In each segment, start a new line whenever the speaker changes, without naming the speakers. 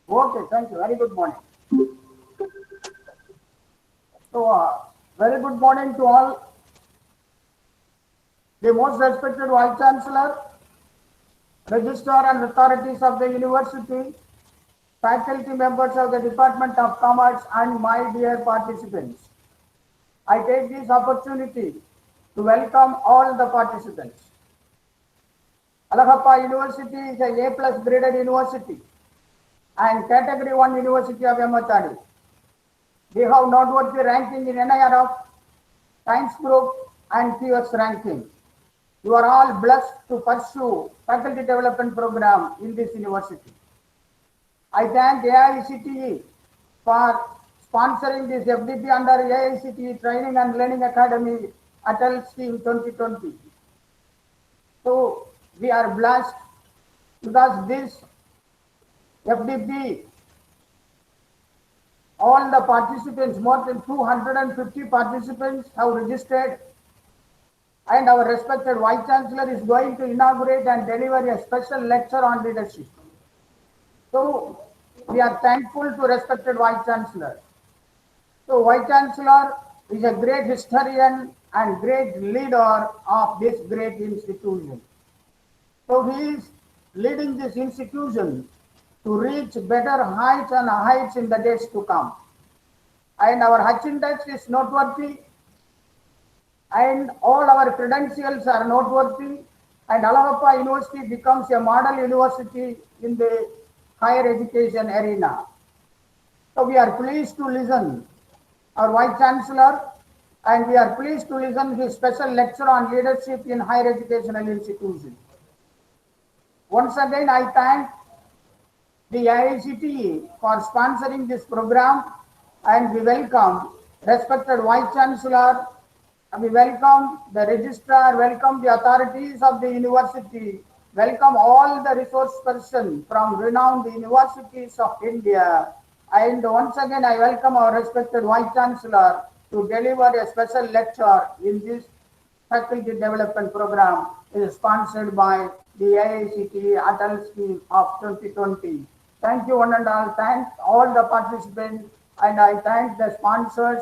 Okay, thank you. Very good morning. So, very good morning to all. The most respected Vice Chancellor, Registrar and authorities of the University, faculty members of the Department of Commerce, and my dear participants. I take this opportunity to welcome all the participants. Alagappa University is a A+ graded university and Category 1 University of MHRD. We have noteworthy ranking in NIR of Times Group and QS ranking. You are all blessed to pursue faculty development program in this university. I thank AICTE for sponsoring this FDP under AICTE Training and Learning Academy Atal Scheme 2020. So we are blessed because this FDP, all the participants, more than 250 participants have registered, and our respected Vice Chancellor is going to inaugurate and deliver a special lecture on leadership. So we are thankful to respected Vice Chancellor. So Vice Chancellor is a great historian and great leader of this great institution. So he is leading this institution to reach better heights and heights in the days to come. And our Hutch Index is noteworthy, and all our credentials are noteworthy, and Alagappa University becomes a model university in the higher education arena. So we are pleased to listen our Vice Chancellor, and we are pleased to listen his special lecture on leadership in higher educational institutions. Once again, I thank the IICTE for sponsoring this program, and we welcome respected Vice Chancellor, we welcome the registrar, welcome the authorities of the university, welcome all the resource persons from renowned universities of India, and once again I welcome our respected Vice Chancellor to deliver a special lecture in this faculty development program is sponsored by the AICTE Atal Scheme of 2020. Thank you one and all. Thank all the participants, and I thank the sponsors,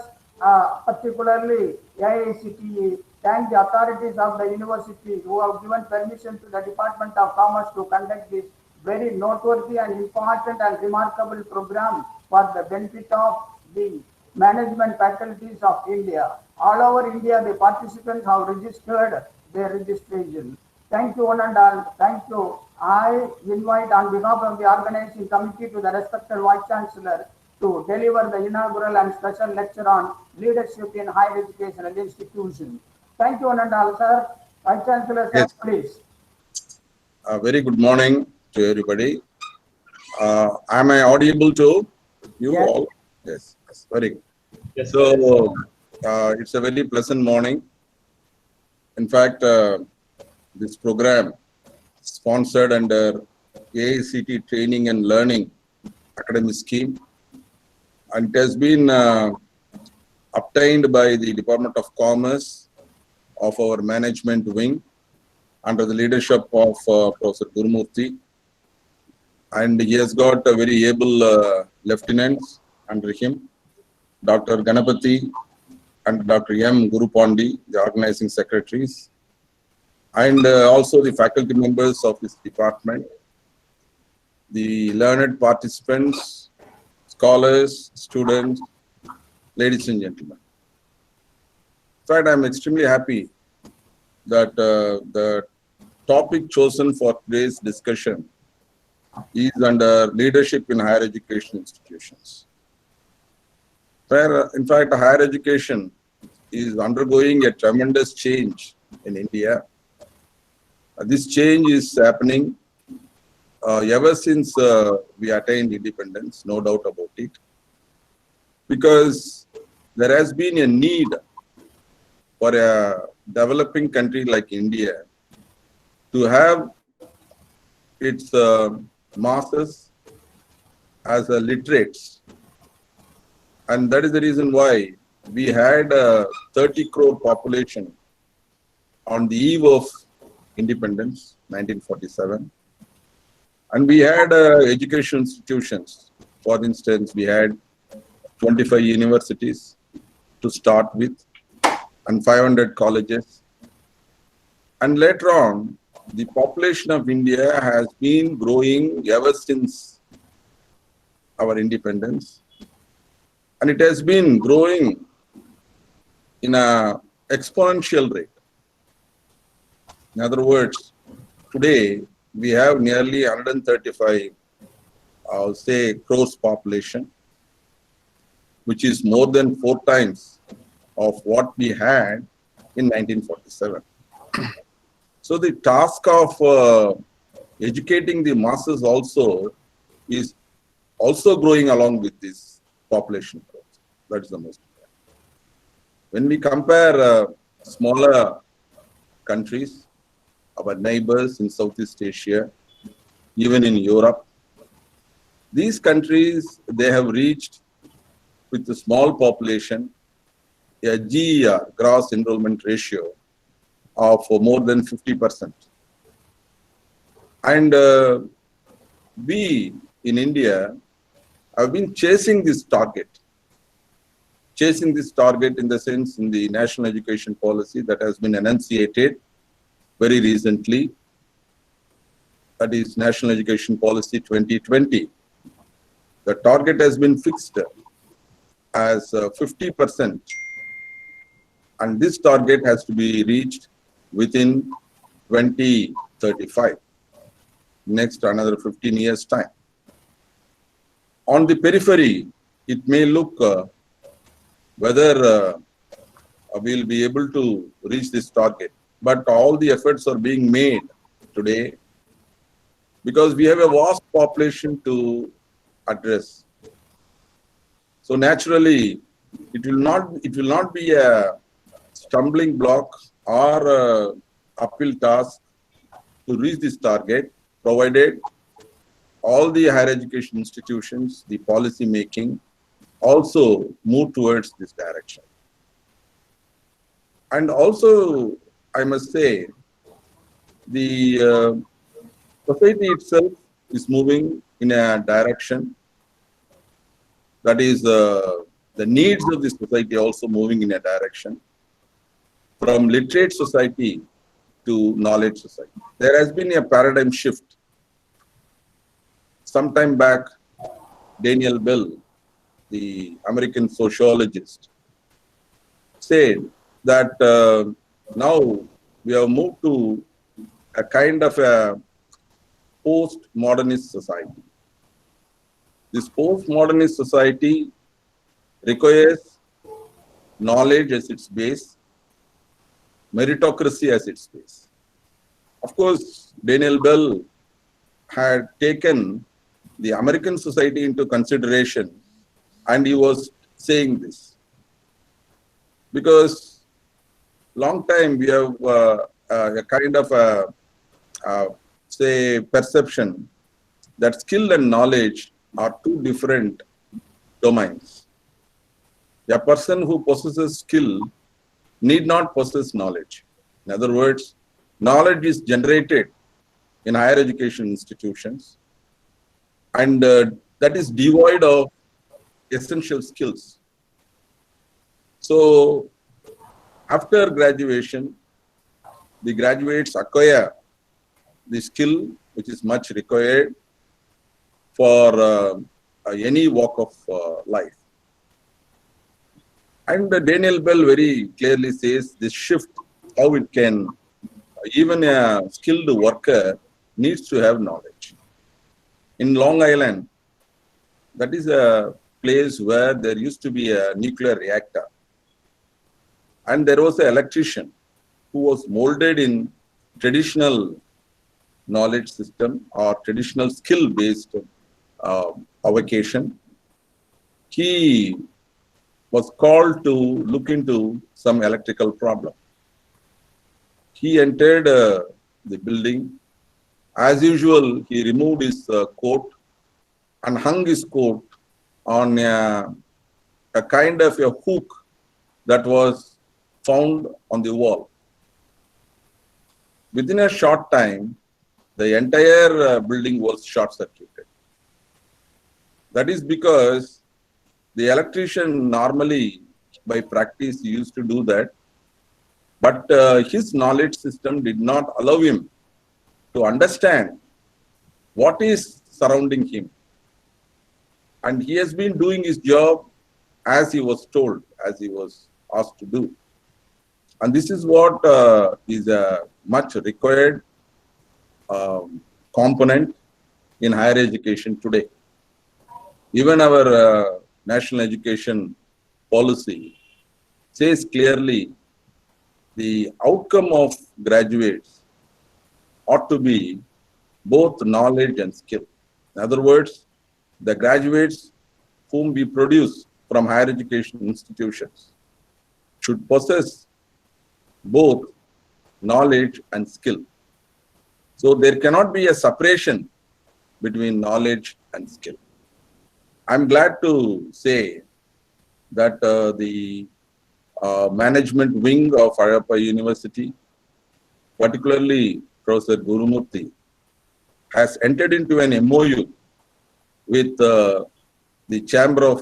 particularly AICTE. Thank the authorities of the university who have given permission to the Department of Commerce to conduct this very noteworthy and important and remarkable program for the benefit of the management faculties of India. All over India, the participants have registered their registration. Thank you one and all. Thank you. I invite on behalf of the organizing committee to the respected Vice Chancellor to deliver the inaugural and special lecture on leadership in higher educational institutions. Thank you one and all, sir. Vice Chancellor, sir,
Yes.
please.
Very good morning to everybody. Am I audible to you
Yes.
all? Yes, very good.
Yes,
So, it's a very pleasant morning. In fact, this program sponsored under AICTE Training and Learning Academy Scheme, and it has been obtained by the Department of Commerce of our management wing under the leadership of Professor Gurumurthy, and he has got a very able lieutenants under him, Dr. Ganapati and Dr. M. Gurupandi, the organizing secretaries, and also the faculty members of this department, the learned participants, scholars, students, ladies and gentlemen. In fact, I'm extremely happy that the topic chosen for today's discussion is under leadership in higher education institutions. Where, in fact, higher education is undergoing a tremendous change in India. This change is happening ever since we attained independence, no doubt about it, because there has been a need for a developing country like India to have its masses as literates, and that is the reason why we had a 30 crore population on the eve of independence, 1947, And we had education institutions. For instance, we had 25 universities to start with and 500 colleges. And later on, the population of India has been growing ever since our independence. And it has been growing in an exponential rate. In other words, today we have nearly 135, I'll say, crores population, which is more than 4 times of what we had in 1947. So the task of educating the masses also is also growing along with this population growth. That is the most important. When we compare smaller countries, our neighbors in Southeast Asia, even in Europe, these countries, they have reached with a small population, a GER, gross enrollment ratio, of more than 50%. And we in India have been chasing this target in the sense in the national education policy that has been enunciated very recently, that is National Education Policy 2020. The target has been fixed as 50%, and this target has to be reached within 2035, next another 15 years time. On the periphery, it may look whether we'll be able to reach this target, but all the efforts are being made today because we have a vast population to address. So naturally, it will not be a stumbling block or uphill task to reach this target, provided all the higher education institutions, the policy making, also move towards this direction. And also, I must say, the society itself is moving in a direction that is the needs of the society also moving in a direction from literate society to knowledge society. There has been a paradigm shift. Sometime back, Daniel Bell, the American sociologist, said that now we have moved to a kind of a post-modernist society. This post-modernist society requires knowledge as its base, meritocracy as its base. Of course, Daniel Bell had taken the American society into consideration, and he was saying this because long time we have a kind of say perception that skill and knowledge are two different domains. A person who possesses skill need not possess knowledge. In other words, knowledge is generated in higher education institutions, and that is devoid of essential skills. So after graduation, the graduates acquire the skill which is much required for any walk of life. And Daniel Bell very clearly says this shift, how it can, even a skilled worker needs to have knowledge. In Long Island, that is a place where there used to be a nuclear reactor. And there was an electrician who was molded in traditional knowledge system or traditional skill-based avocation. He was called to look into some electrical problem. He entered the building. As usual, he removed his coat and hung his coat on a kind of a hook that was found on the wall. Within a short time, the entire building was short circuited. That is because the electrician normally by practice used to do that, but his knowledge system did not allow him to understand what is surrounding him. And he has been doing his job as he was told, as he was asked to do. And this is what is a much required component in higher education today. Even our national education policy says clearly the outcome of graduates ought to be both knowledge and skill. In other words, the graduates whom we produce from higher education institutions should possess both knowledge and skill. So there cannot be a separation between knowledge and skill. I'm glad to say that the management wing of Ayappa University, particularly Professor Gurumurthy, has entered into an MOU with the Chamber of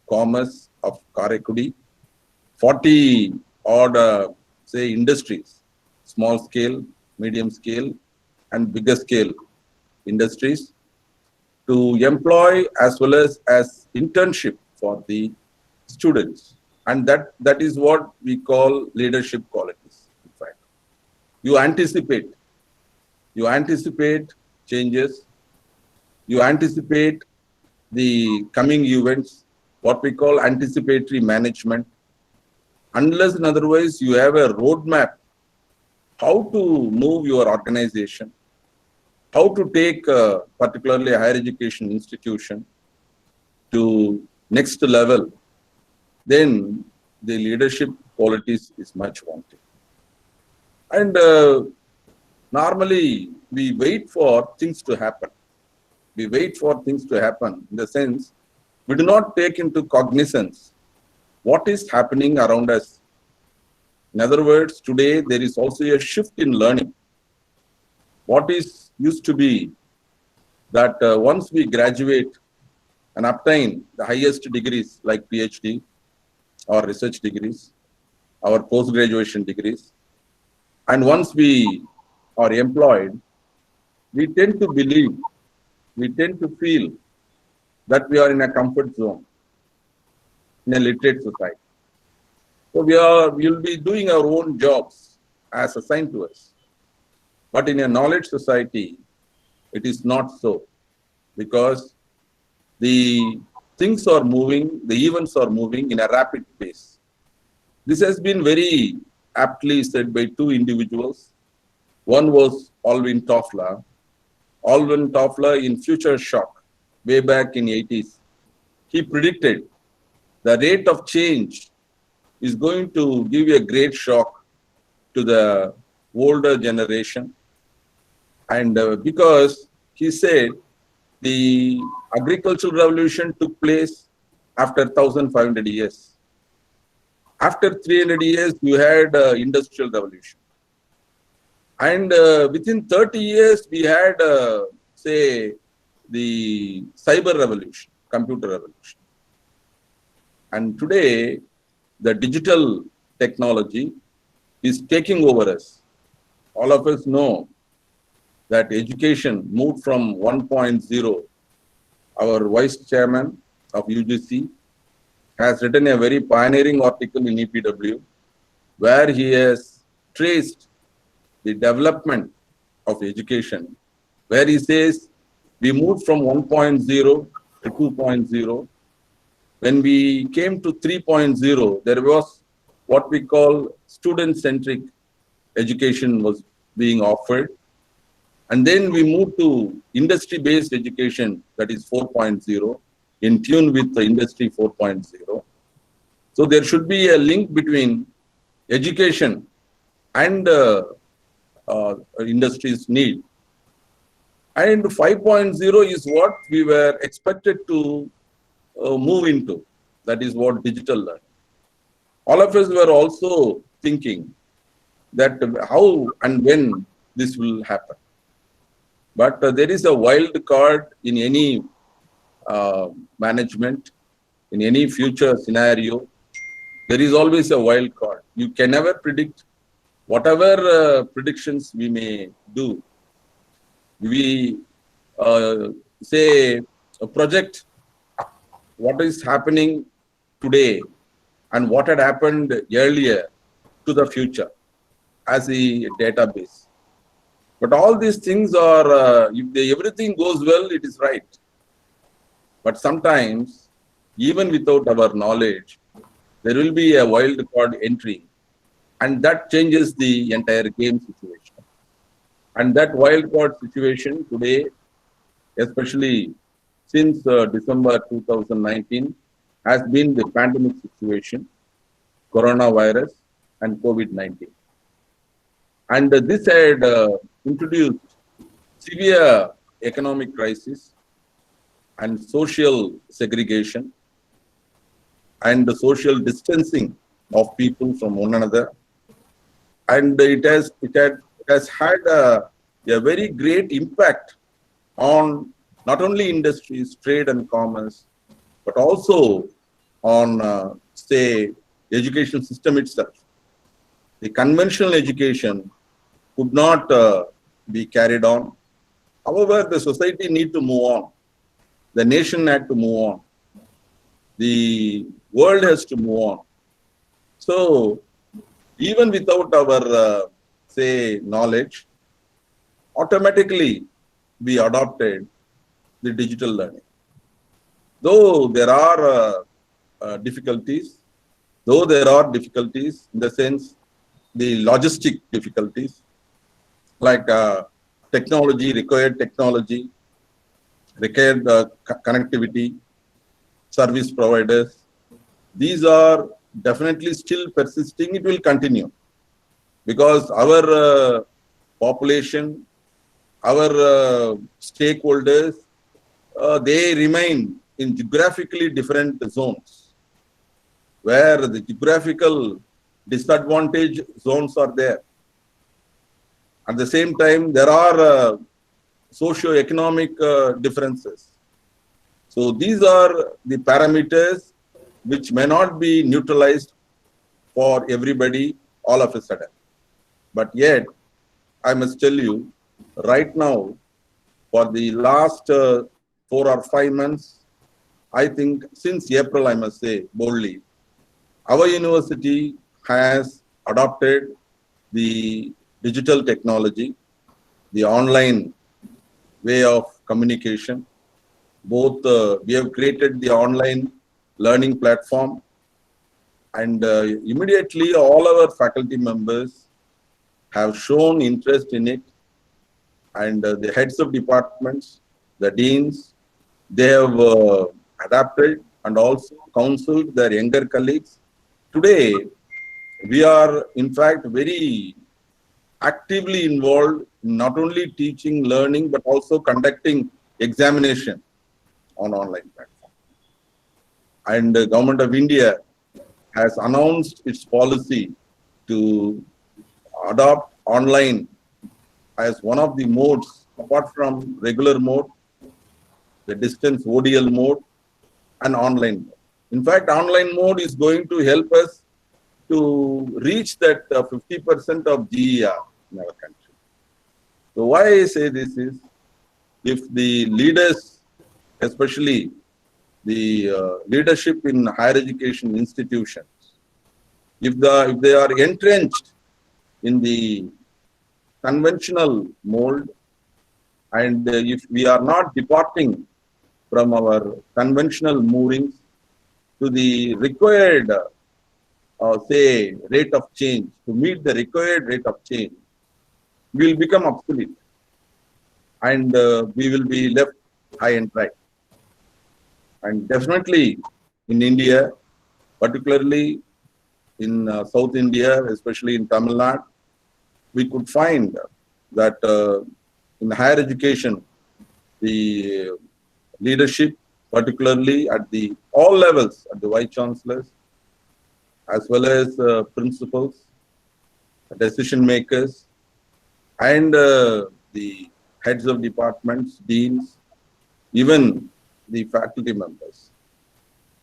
Commerce of Karaikudi, 40 odd, say, industries, small scale, medium scale, and bigger scale industries, to employ as well as internship for the students. And that is what we call leadership qualities. In fact, you anticipate changes, you anticipate the coming events, what we call anticipatory management. Unless and otherwise you have a roadmap how to move your organization, how to take particularly a higher education institution to next level, then the leadership qualities is much wanted. And normally we wait for things to happen. We wait for things to happen in the sense we do not take into cognizance what is happening around us. In other words, today there is also a shift in learning. What is used to be that once we graduate and obtain the highest degrees like PhD or research degrees, our post-graduation degrees, and once we are employed, we tend to believe, we tend to feel that we are in a comfort zone in a literate society. So we'll be doing our own jobs as assigned to us. But in a knowledge society, it is not so, because the things are moving, the events are moving in a rapid pace. This has been very aptly said by two individuals. One was Alvin Toffler. Alvin Toffler in Future Shock, way back in the 80s, he predicted the rate of change is going to give a great shock to the older generation. And because he said the agricultural revolution took place after 1500 years. After 300 years, you had industrial revolution. And within 30 years, we had, say, the cyber revolution, computer revolution. And today, the digital technology is taking over us. All of us know that education moved from 1.0. Our vice chairman of UGC has written a very pioneering article in EPW, where he has traced the development of education, where he says we moved from 1.0 to 2.0. When we came to 3.0, there was what we call student-centric education was being offered. And then we moved to industry-based education, that is 4.0, in tune with the industry 4.0. So there should be a link between education and industry's need. And 5.0 is what we were expected to move into. That is what digital learning. All of us were also thinking that how and when this will happen. But there is a wild card in any management, in any future scenario. There is always a wild card. You can never predict. Whatever predictions we may do, we say a project what is happening today and what had happened earlier to the future as a database. But all these things are, everything goes well, it is right. But sometimes, even without our knowledge, there will be a wild card entry, and that changes the entire game situation. And that wild card situation today, especially since December 2019, has been the pandemic situation, coronavirus and COVID-19. And this had introduced severe economic crisis and social segregation and the social distancing of people from one another. And it has had a very great impact on not only industries, trade and commerce, but also on, say, education system itself. The conventional education could not be carried on. However, the society need to move on. The nation had to move on. The world has to move on. So, even without our, say, knowledge, automatically we adopted the digital learning. Though there are difficulties in the sense, the logistic difficulties, like required technology, required connectivity, service providers. These are definitely still persisting. It will continue because our population, our stakeholders, they remain in geographically different zones where the geographical disadvantage zones are there. At the same time, there are socio-economic differences. So these are the parameters which may not be neutralized for everybody all of a sudden. But yet, I must tell you, right now, for the last 4 or 5 months, I think since April, I must say boldly, our university has adopted the digital technology, the online way of communication. Both we have created the online learning platform, and immediately all our faculty members have shown interest in it, and the heads of departments, the deans, they have adapted and also counseled their younger colleagues. Today, we are in fact very actively involved in not only teaching, learning, but also conducting examination on online platform. And the Government of India has announced its policy to adopt online as one of the modes, apart from regular mode, the distance ODL mode, and online mode. In fact, online mode is going to help us to reach that 50% of GER in our country. So why I say this is, if the leaders, especially the leadership in higher education institutions, if they are entrenched in the conventional mold, and if we are not departing from our conventional moorings to the required, say, rate of change, to meet the required rate of change, we will become obsolete, and we will be left high and dry. And definitely in India, particularly in South India, especially in Tamil Nadu, we could find that in higher education, the leadership, particularly at all levels, at the vice chancellors, as well as principals, decision makers, and the heads of departments, deans, even the faculty members.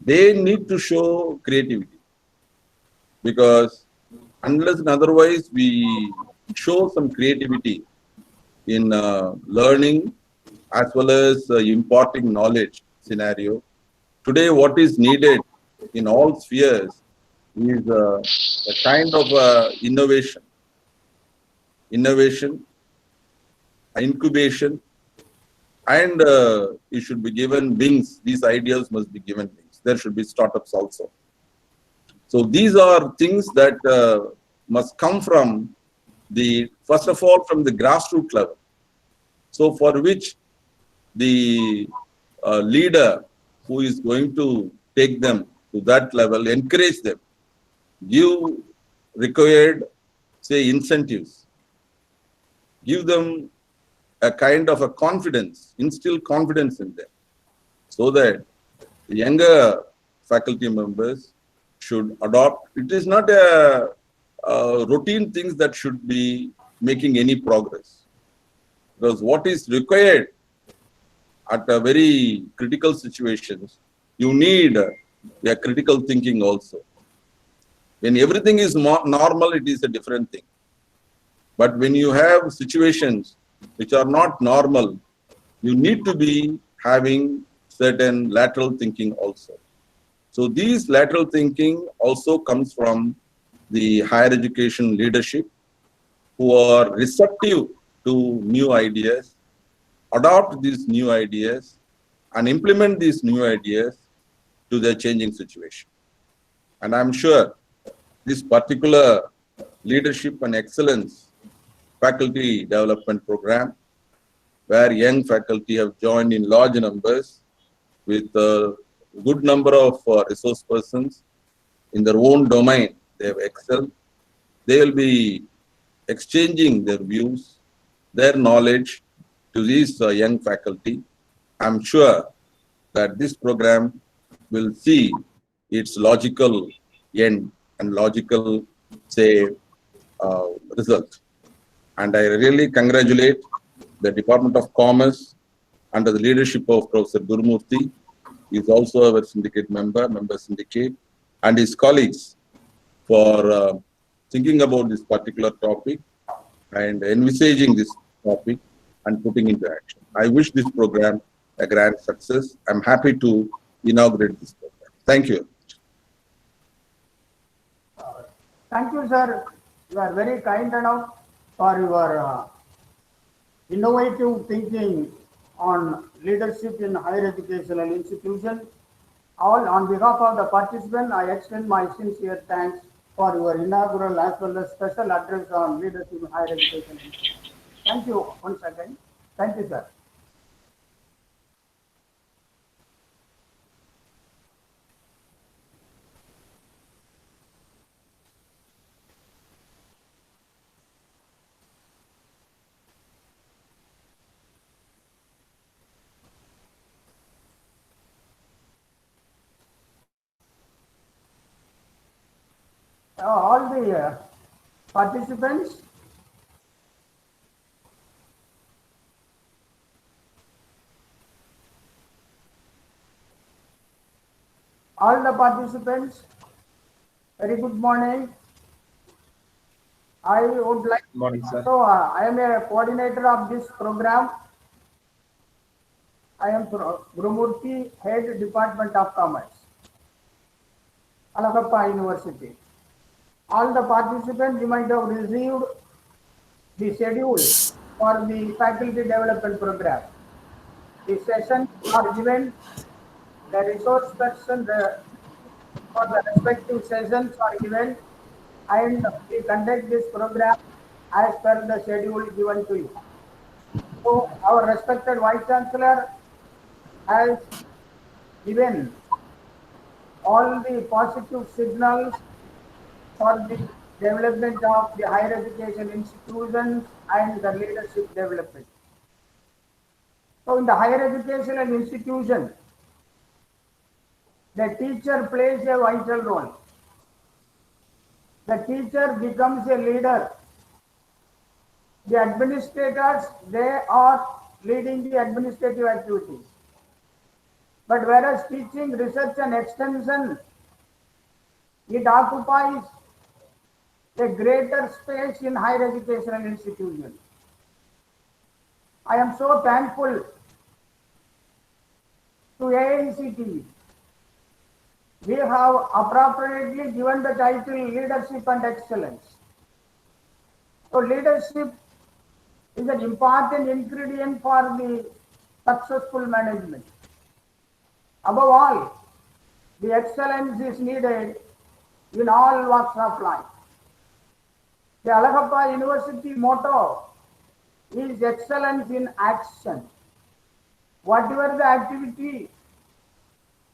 They need to show creativity, because unless and otherwise we show some creativity in learning as well as imparting knowledge scenario. Today, what is needed in all spheres is a kind of innovation, incubation, and it should be given wings. These ideas must be given wings. There should be startups also. So these are things that must come from first of all, from the grassroots level. So for which the leader who is going to take them to that level, encourage them, give required, say, incentives, give them a kind of a confidence, instill confidence in them, so that the younger faculty members should adopt. It is not a routine things that should be making any progress, because what is required at a very critical situations, you need a critical thinking also. When everything is normal, it is a different thing. But when you have situations which are not normal, you need to be having certain lateral thinking also. So these lateral thinking also comes from the higher education leadership, who are receptive to new ideas, adopt these new ideas, and implement these new ideas to their changing situation. And I'm sure this particular leadership and excellence faculty development program, where young faculty have joined in large numbers with a good number of resource persons in their own domain, they have excelled. They will be exchanging their views, their knowledge to these young faculty. I'm sure that this program will see its logical end and logical, say, result. And I really congratulate the Department of Commerce under the leadership of Professor Gurumurthy. He is also our syndicate member syndicate, and his colleagues for thinking about this particular topic and envisaging this topic and putting into action. I wish this program a grand success. I'm happy to inaugurate this program. Thank you.
Thank you, sir. You are very kind enough for your innovative thinking on leadership in higher educational institutions. All on behalf of the participants, I extend my sincere thanks for your inaugural as well as special address on leadership in higher education. Thank you once again. Thank you, sir. All the participants, very good morning. I would like.
Morning, sir.
So I am a coordinator of this program. I am Gurumurthy, Head Department of Commerce, Alagappa University. All the participants, you might have received the schedule for the faculty development program. The sessions are given, the resource person for the respective sessions are given, and we conduct this program as per the schedule given to you. So our respected Vice Chancellor has given all the positive signals for the development of the higher education institutions and the leadership development. So in the higher educational institution, the teacher plays a vital role. The teacher becomes a leader. The administrators, they are leading the administrative activities. But whereas teaching, research and extension, it occupies a greater space in higher educational institutions. I am so thankful to AICTE. We have appropriately given the title Leadership and Excellence. So leadership is an important ingredient for the successful management. Above all, the excellence is needed in all walks of life. The Alagappa University motto is excellence in action. Whatever the activity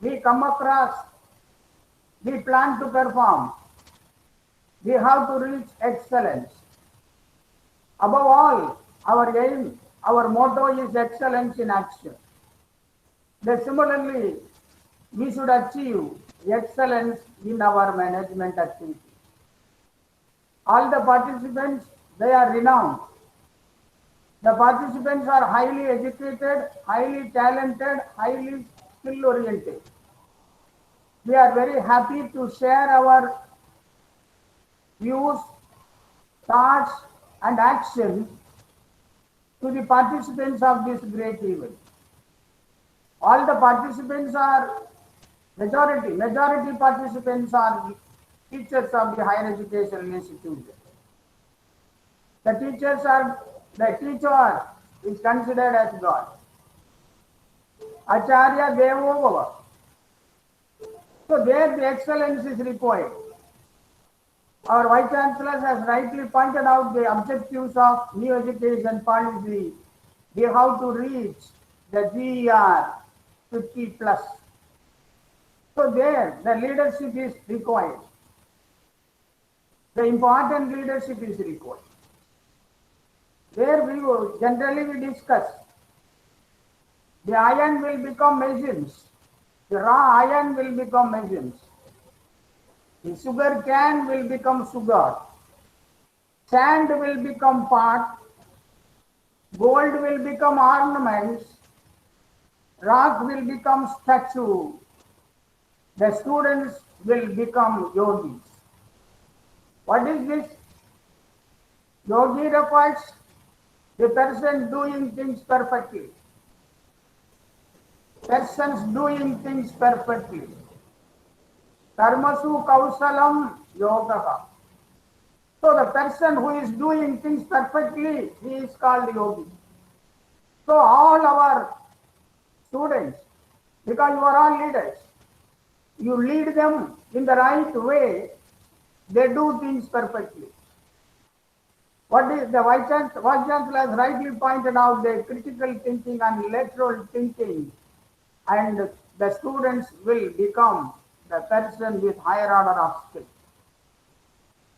we come across, we plan to perform, we have to reach excellence. Above all, our aim, our motto is excellence in action. Similarly, we should achieve excellence in our management activities. All the participants, they are renowned. The participants are highly educated, highly talented, highly skill oriented. We are very happy to share our views, thoughts and actions to the participants of this great event. All the participants are majority participants are teachers of the higher educational institution. The teacher is considered as God. Acharya Devo Bhava. So there the excellence is required. Our Vice Chancellor has rightly pointed out the objectives of new education policy. We have to reach the GER 50 plus. So there the leadership is required. The important leadership is required. There we discuss the iron will become machines, the raw iron will become machines, the sugar cane will become sugar, sand will become pot, gold will become ornaments, rock will become statue, the students will become yogis. What is this? Yogi refers the person doing things perfectly. Persons doing things perfectly. Karmasu kausalam yoga. So the person who is doing things perfectly, he is called yogi. So all our students, because you are all leaders, you lead them in the right way, they do things perfectly. What is the Vice Chancellor has rightly pointed out the critical thinking and lateral thinking, and the students will become the person with higher order of skill.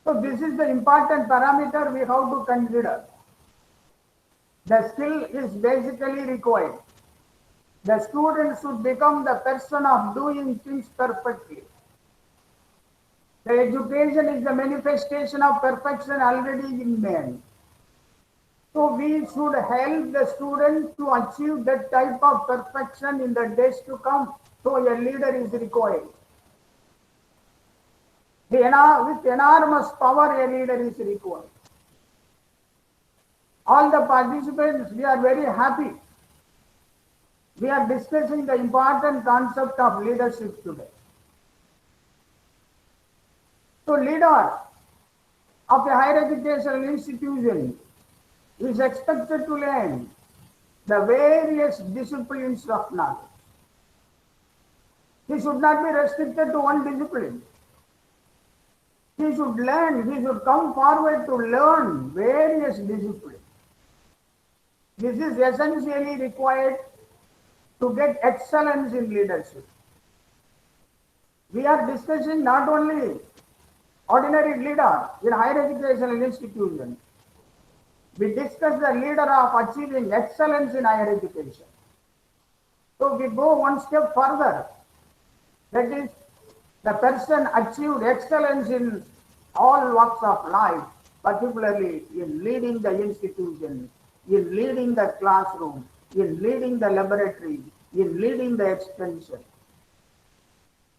So this is the important parameter we have to consider. The skill is basically required. The student should become the person of doing things perfectly. The education is the manifestation of perfection already in man. So we should help the student to achieve that type of perfection in the days to come. So a leader is required. With enormous power, a leader is required. All the participants, we are very happy. We are discussing the important concept of leadership today. So leader of a higher educational institution is expected to learn the various disciplines of knowledge. He should not be restricted to one discipline. He should come forward to learn various disciplines. This is essentially required to get excellence in leadership. We are discussing not only ordinary leader in higher educational institution. We discuss the leader of achieving excellence in higher education. So we go one step further. That is, the person achieved excellence in all walks of life. particularly in leading the institution, in leading the classroom, in leading the laboratory, in leading the extension.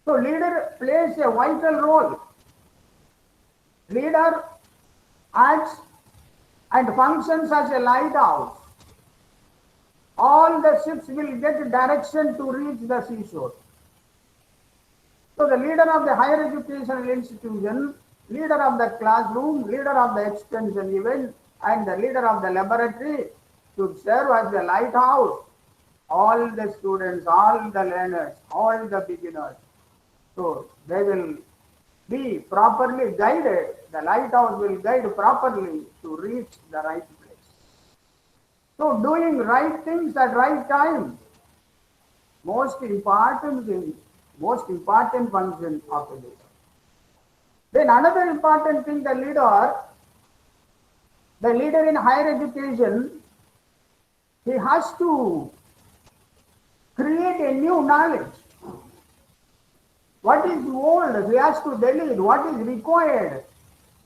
So leader plays a vital role. Leader acts and functions as a lighthouse. All the ships will get direction to reach the seashore. So the leader of the higher educational institution, leader of the classroom, leader of the extension event, and the leader of the laboratory should serve as the lighthouse. All the students, all the learners, all the beginners. So they will be properly guided. The lighthouse will guide properly to reach the right place. So doing right things at right time, most important thing, most important function of the leader. Then another important thing, the leader in higher education, he has to create a new knowledge. What is old, he has to delete. What is required,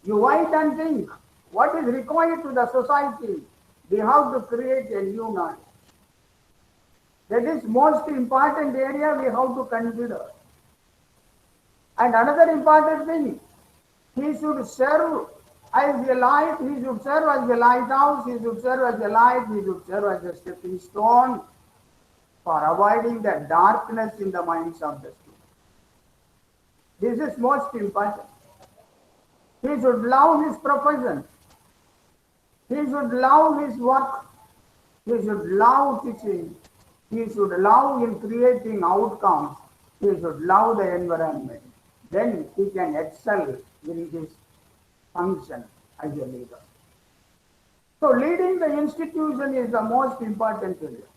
you wait and think. What is required to the society, we have to create a new knowledge. That is most important area we have to consider. And another important thing, he should serve as a light, he should serve as a lighthouse, he should serve as a light, he should serve as a stepping stone for avoiding the darkness in the minds of the students. This is most important. He should love his profession. He should love his work. He should love teaching. He should love in creating outcomes. He should love the environment. Then he can excel in his function as a leader. So leading the institution is the most important area.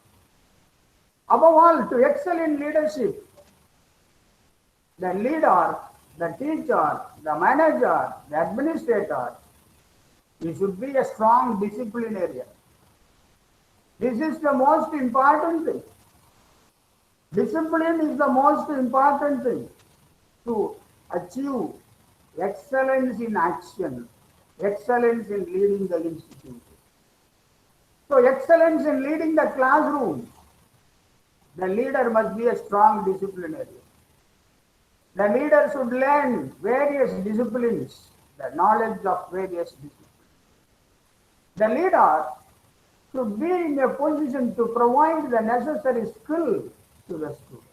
Above all, to excel in leadership, the leader, the teacher, the manager, the administrator, he should be a strong disciplinarian. This is the most important thing. Discipline is the most important thing to achieve excellence in action, excellence in leading the institution. So excellence in leading the classroom, the leader must be a strong disciplinarian. The leader should learn various disciplines, the knowledge of various disciplines. The leader should be in a position to provide the necessary skill to the student.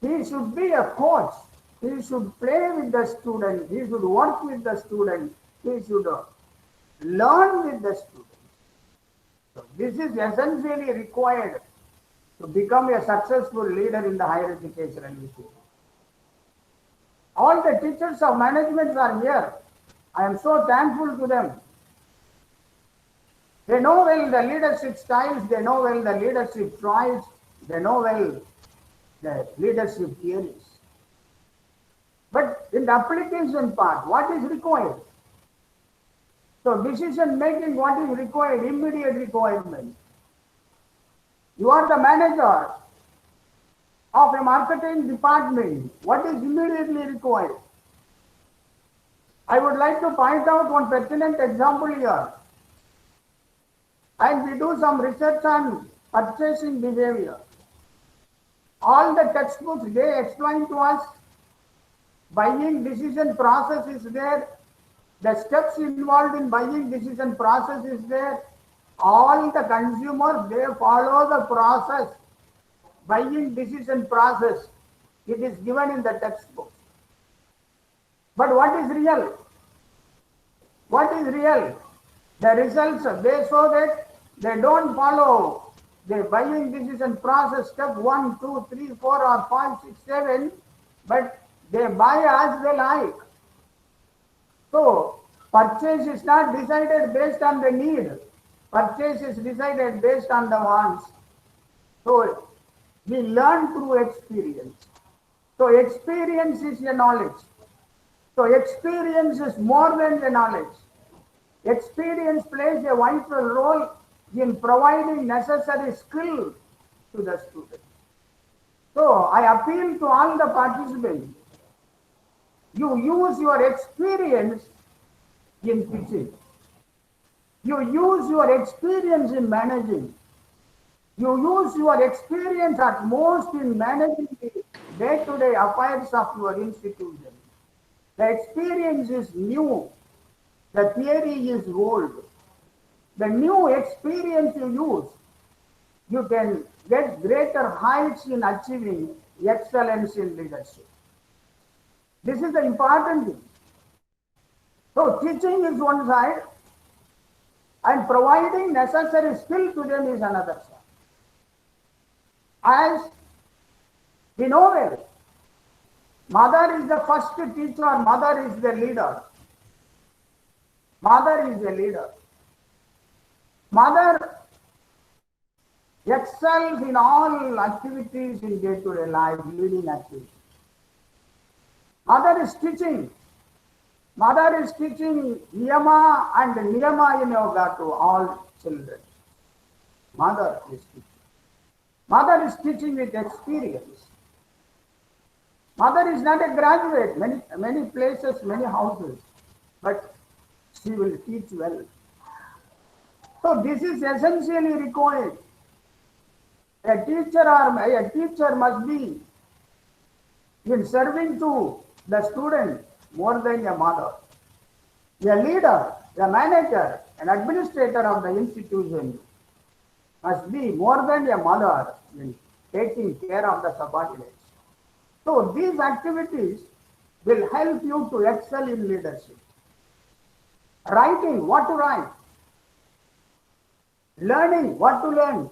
He should be a coach. He should play with the student. He should work with the student. He should learn with the student. So this is essentially required to become a successful leader in the higher educational institution. All the teachers of management are here. I am so thankful to them. They know well the leadership styles, they know well the leadership choice, they know well the leadership theories. But in the application part, what is required? So decision making, what is required? Immediate requirement. You are the manager of a marketing department. What is immediately required? I would like to point out one pertinent example here. And we do some research on purchasing behavior. All the textbooks, they explain to us buying decision process is there. The steps involved in buying decision process is there. All the consumers, they follow the process. Buying decision process, it is given in the textbook. But what is real? What is real? The results, they show that they don't follow the buying decision process step 1, 2, 3, 4 or 5, 6, 7, but they buy as they like. So purchase is not decided based on the need. Purchase is decided based on the wants. So we learn through experience. So experience is a knowledge. So experience is more than the knowledge. Experience plays a vital role in providing necessary skill to the student. So I appeal to all the participants. You use your experience in teaching. You use your experience in managing. You use your experience at most in managing the day-to-day affairs of your institution. The experience is new. The theory is old. The new experience you use, you can get greater heights in achieving excellence in leadership. This is the important thing. So teaching is one side and providing necessary skill to them is another side. As we know well, mother is the first teacher, mother is the leader. Mother is the leader. Mother excels in all activities in day-to-day life, leading activities. Mother is teaching. Mother is teaching Niyama and Niyama in yoga to all children. Mother is teaching. Mother is teaching with experience. Mother is not a graduate, many places, many houses, but she will teach well. So this is essentially required. A teacher must be in serving to the student more than a mother. A leader, a manager, an administrator of the institution must be more than a mother in taking care of the subordinates. So these activities will help you to excel in leadership. Writing, what to write. Learning, what to learn.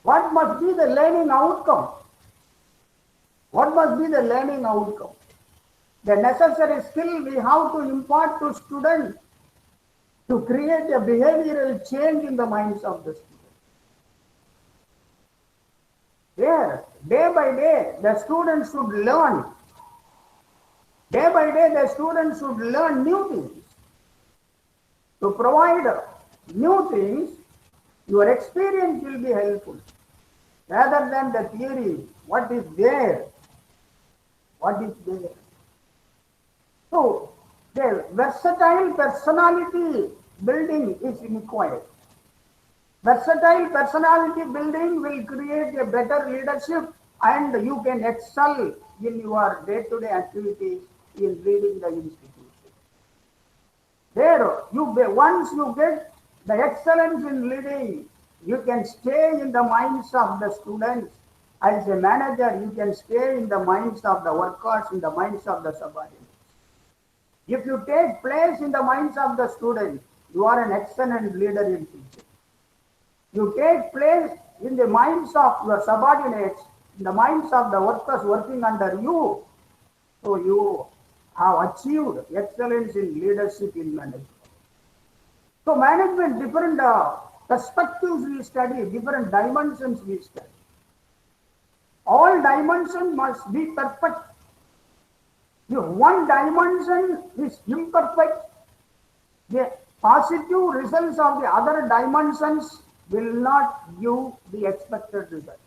What must be the learning outcome? What must be the learning outcome? The necessary skill we have to impart to students to create a behavioral change in the minds of the students. There, day by day, the students should learn. Day by day, the students should learn new things. To provide new things, your experience will be helpful. Rather than the theory, what is there? What is there? So, the versatile personality building is required. Versatile personality building will create a better leadership and you can excel in your day-to-day activities in leading the institution. There, once you get the excellence in leading, you can stay in the minds of the students. As a manager, you can stay in the minds of the workers, in the minds of the subordinates. If you take place in the minds of the students, you are an excellent leader in teaching. You take place in the minds of your subordinates, in the minds of the workers working under you, so you have achieved excellence in leadership in management. So management, different perspectives we study, different dimensions we study. All dimensions must be perfect. If one dimension is imperfect, the positive results of the other dimensions will not give the expected result.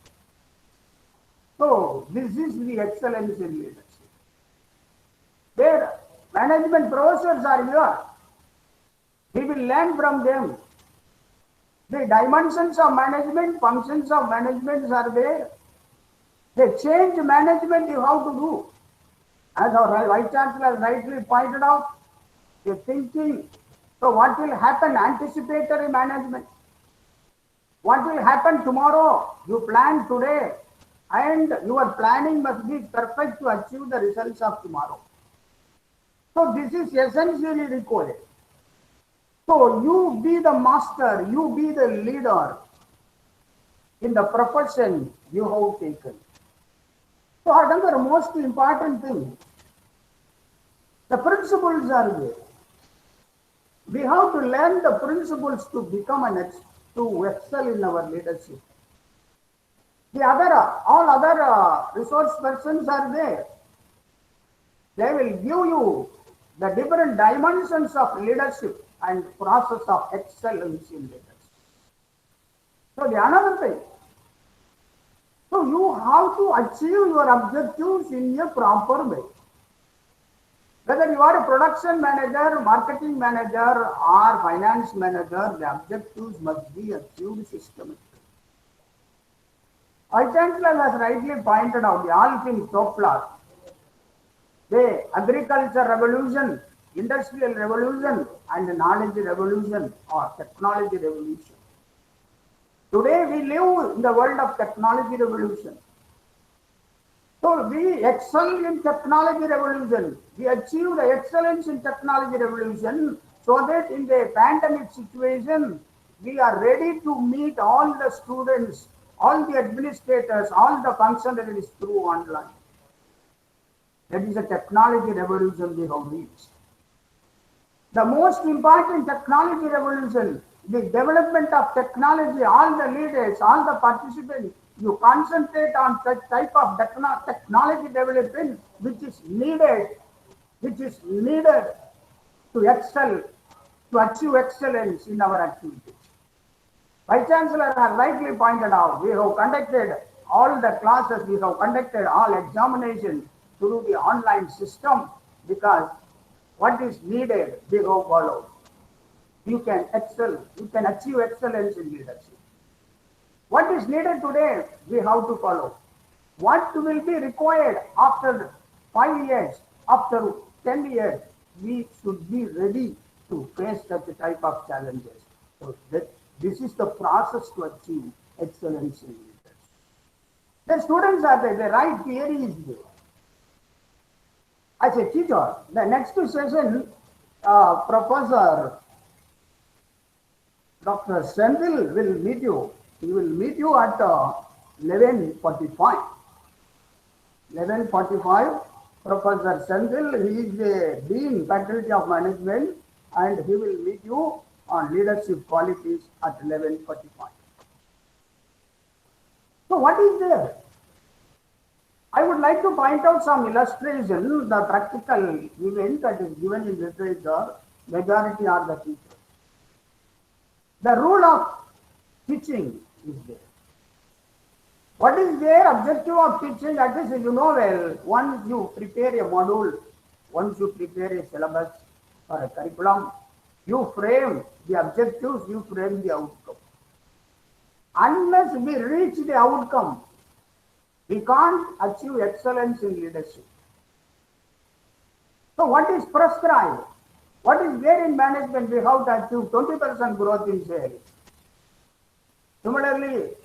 So this is the excellence in leadership. Their management professors are here. We will learn from them. The dimensions of management, functions of management are there. The change management you have to do. As our Vice Chancellor rightly pointed out, the thinking. So what will happen? Anticipatory management. What will happen tomorrow? You plan today and your planning must be perfect to achieve the results of tomorrow. So this is essentially required. So you be the master, you be the leader in the profession you have taken. So another most important thing, the principles are there. We have to learn the principles to become to excel in our leadership. All other resource persons are there. They will give you the different dimensions of leadership and process of excellence in leadership. So the another thing, so you have to achieve your objectives in a proper way. Whether you are a production manager, marketing manager, or finance manager, the objectives must be achieved systematically. Vice Chancellor has rightly pointed out the all things so far. The agriculture revolution, industrial revolution, and the knowledge revolution or technology revolution. Today we live in the world of technology revolution. So we excel in technology revolution. We achieve the excellence in technology revolution so that in the pandemic situation, we are ready to meet all the students, all the administrators, all the functionaries through online. That is a technology revolution we have reached. The most important technology revolution, the development of technology, all the leaders, all the participants, you concentrate on such type of technology development which is needed to excel, to achieve excellence in our activities. Vice Chancellor has rightly pointed out, we have conducted all the classes, we have conducted all examinations through the online system because what is needed, we have followed. You can excel, you can achieve excellence in leadership. What is needed today, we have to follow. What will be required after 5 years, after 10 years, we should be ready to face such a type of challenges. So this is the process to achieve excellence in leadership. The students are there, the right theory is there. As a teacher, the next session, Professor Dr. Sendil will meet you. He will meet you at 11:45. 11:45. Professor Sendil, he is the Dean, Faculty of Management, and he will meet you on leadership qualities at 11:45. So what is there? I would like to point out some illustration, the practical event that is given in literature, majority are the teachers. The rule of teaching is there. What is their objective of teaching? That is, you know well, once you prepare a module, once you prepare a syllabus or a curriculum, you frame the objectives, you frame the outcome. Unless we reach the outcome, we can't achieve excellence in leadership. So what is prescribed? What is there in management? We have to achieve 20% growth in sales. Similarly,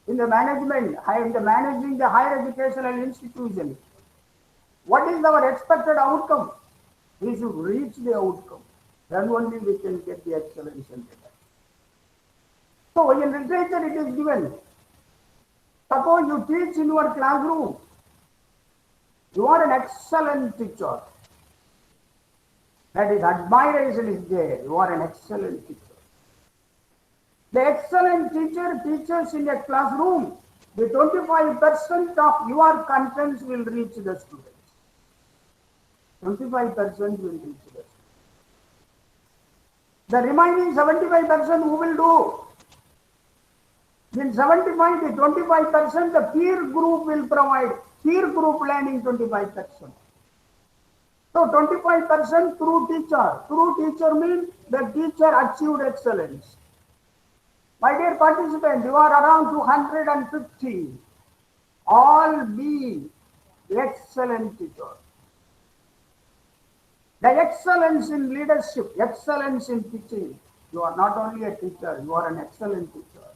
in the management, in the managing the higher educational institution, what is our expected outcome? We should reach the outcome. Then only we can get the excellence in leadership. So in literature it is given. Suppose you teach in your classroom. You are an excellent teacher. That is, admiration is there. You are an excellent teacher. The excellent teacher teaches in a classroom. The 25% of your contents will reach the students. 25% will reach the students. The remaining 75% who will do? In 75, the 25%, the peer group will provide. Peer group learning 25%. So 25% through teacher. Through teacher means the teacher achieved excellence. My dear participants, you are around 250. All be excellent teachers. The excellence in leadership, excellence in teaching. You are not only a teacher, you are an excellent teacher.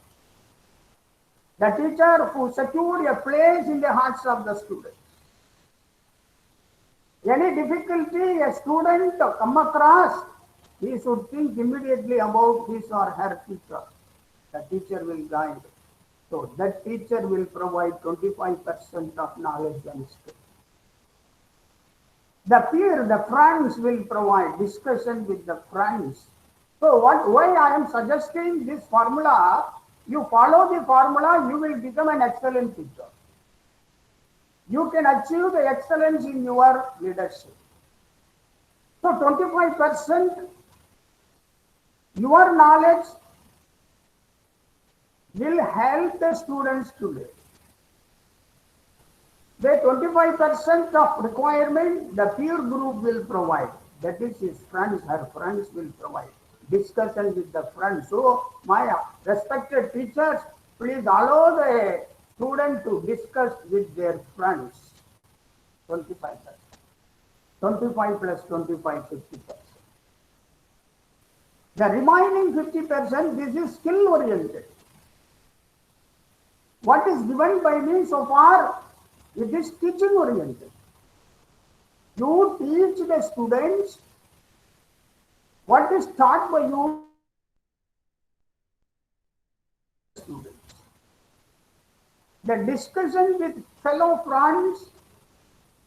The teacher who secured a place in the hearts of the students. Any difficulty a student come across, he should think immediately about his or her teacher. The teacher will guide. So that teacher will provide 25% of knowledge and skill. The peer, the friends will provide discussion with the friends. So why I am suggesting this formula? You follow the formula, you will become an excellent teacher. You can achieve the excellence in your leadership. So 25% your knowledge will help the students today. The 25% of requirement the peer group will provide. That is his friends, her friends will provide. Discussion with the friends. So my respected teachers, please allow the student to discuss with their friends. 25%. 25 plus 25, 50%. The remaining 50%, this is skill oriented. What is given by me so far, it is teaching oriented. You teach the students what is taught by you. Students. The discussion with fellow friends,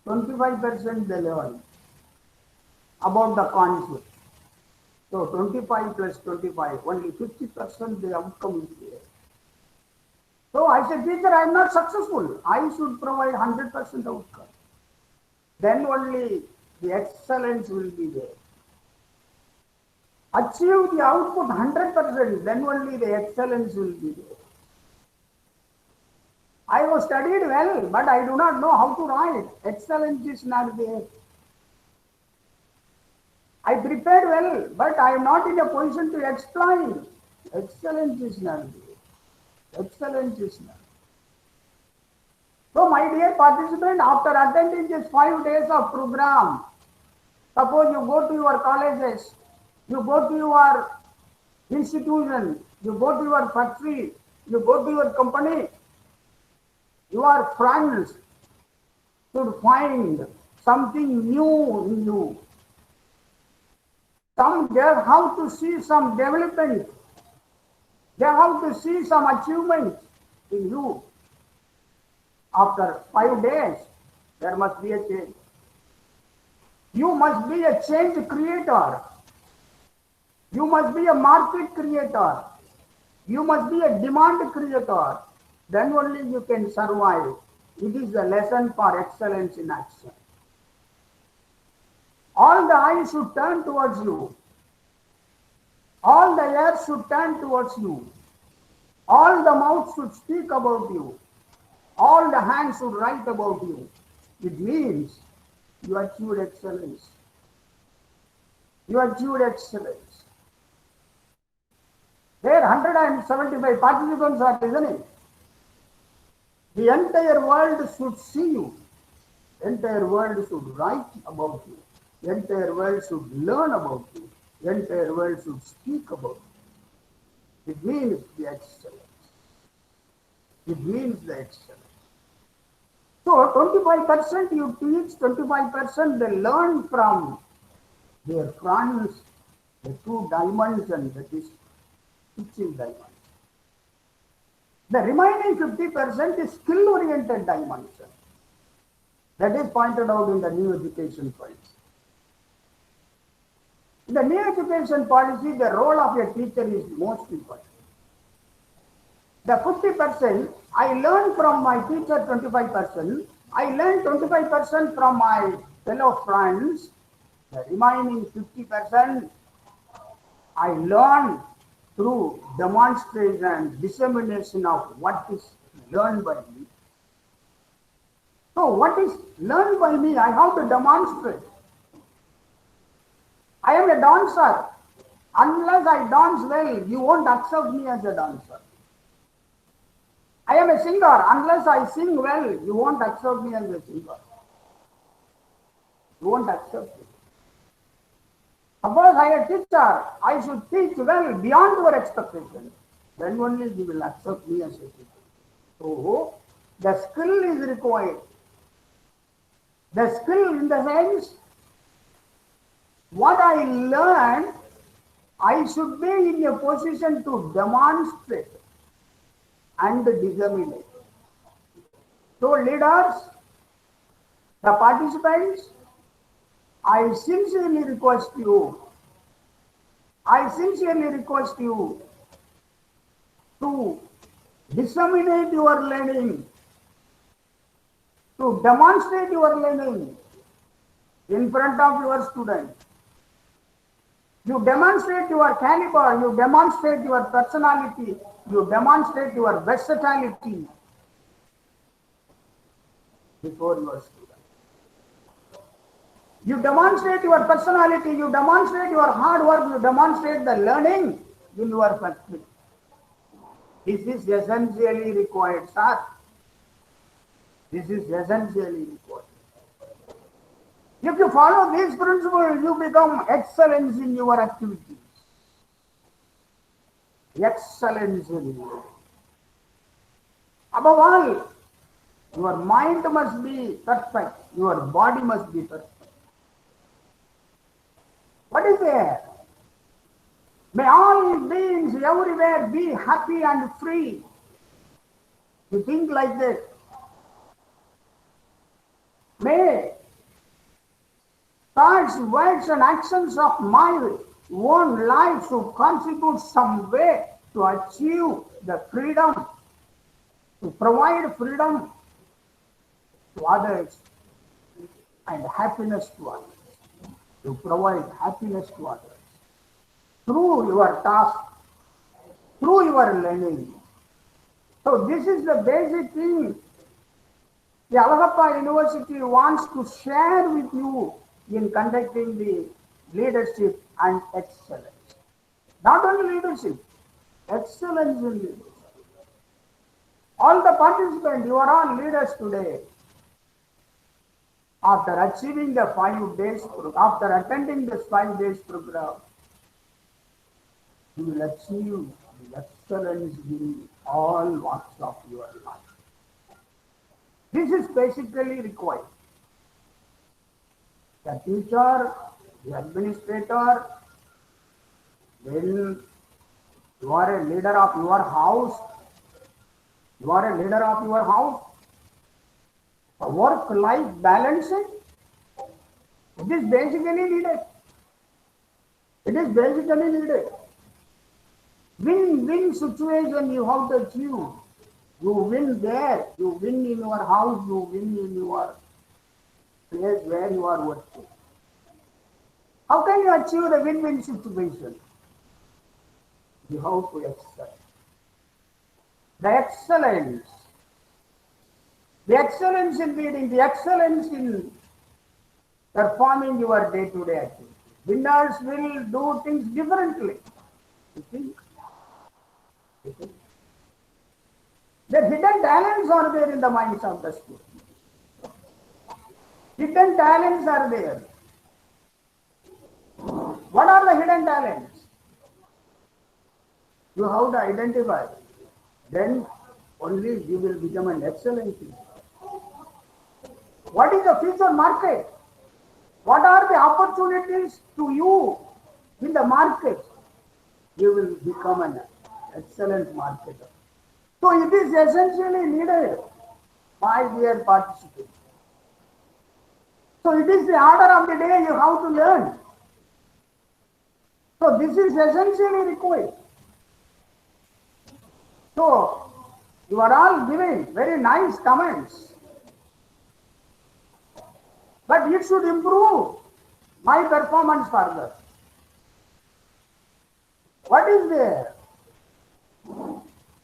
25% they learn about the concept. So 25 plus 25, only 50% the outcome is there. So I said, teacher, I am not successful. I should provide 100% outcome. Then only the excellence will be there. Achieve the output 100%, then only the excellence will be there. I was studied well, but I do not know how to write. Excellence is not there. I prepared well, but I am not in a position to explain. Excellence is not there. Excellence is not. So, my dear participant, after attending this 5 days of program, suppose you go to your colleges, you go to your institution, you go to your factory, you go to your company, your friends should find something new in you. They have to see some development. They have to see some achievement in you. After 5 days, there must be a change. You must be a change creator. You must be a market creator. You must be a demand creator. Then only you can survive. It is the lesson for excellence in action. All the eyes should turn towards you. All the ears should turn towards you. All the mouth should speak about you. All the hands should write about you. It means you achieved excellence. You achieved excellence. There 175 participants are listening. The entire world should see you. The entire world should write about you. The entire world should learn about you. The entire world should speak about you. It means the excellence. It means the excellence. So 25% you teach, 25% they learn from their friends, the two dimensions, that is teaching dimension. The remaining 50% is skill-oriented dimension. That is pointed out in the new education policy. In the new education policy, the role of a teacher is most important. The 50%, I learn from my teacher 25%, I learn 25% from my fellow friends, the remaining 50%, I learn through demonstration, dissemination of what is learned by me. So what is learned by me, I have to demonstrate. I am a dancer. Unless I dance well, you won't accept me as a dancer. I am a singer. Unless I sing well, you won't accept me as a singer. You won't accept me. Suppose I am a teacher, I should teach well beyond your expectation. Then only you will accept me as a teacher. So, the skill is required. The skill in the sense, what I learn, I should be in a position to demonstrate and disseminate. So leaders, the participants, I sincerely request you to disseminate your learning, to demonstrate your learning in front of your students. You demonstrate your caliber, you demonstrate your personality, you demonstrate your versatility. before your student. You demonstrate your personality, you demonstrate your hard work, you demonstrate the learning in your factory. This is essentially required, sir. This is essentially required. If you follow these principles, you become excellence in your activities. Excellence in you. Above all, your mind must be perfect, your body must be perfect. What is there? May all beings everywhere be happy and free. You think like this. May thoughts, words, and actions of my own life should contribute some way to achieve the freedom, to provide freedom to others and happiness to others, to provide happiness to others through your task, through your learning. So this is the basic thing the Alagappa University wants to share with you in conducting the leadership and excellence. Not only leadership, excellence in leadership. All the participants, you are all leaders today. After achieving the 5 days, after attending this 5 days program, you will achieve the excellence in all walks of your life. This is basically required. The teacher, the administrator, then you are a leader of your house. You are a leader of your house. Work-life balancing, it is basically needed. It is basically needed. Win-win situation you have to achieve. You win there, you win in your house, you win in your place where you are working. How can you achieve the win-win situation? You have to excel. The excellence in leading, the excellence in performing your day-to-day activity. Winners will do things differently. You think? The hidden talents are there in the minds of the student. Hidden talents are there. What are the hidden talents? You have to identify. Then only you will become an excellent teacher. What is the future market? What are the opportunities to you in the market? You will become an excellent marketer. So it is essentially needed, my dear participants. So it is the order of the day you have to learn. So this is essentially required. So you are all giving very nice comments. But it should improve my performance further. What is there?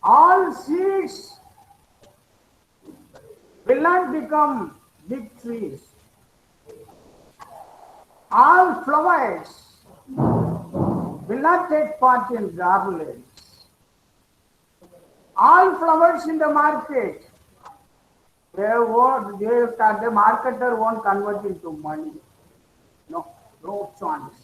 All seeds will not become big trees. All flowers will not take part in garlands. All flowers in the market, the marketer won't convert into money. No chance.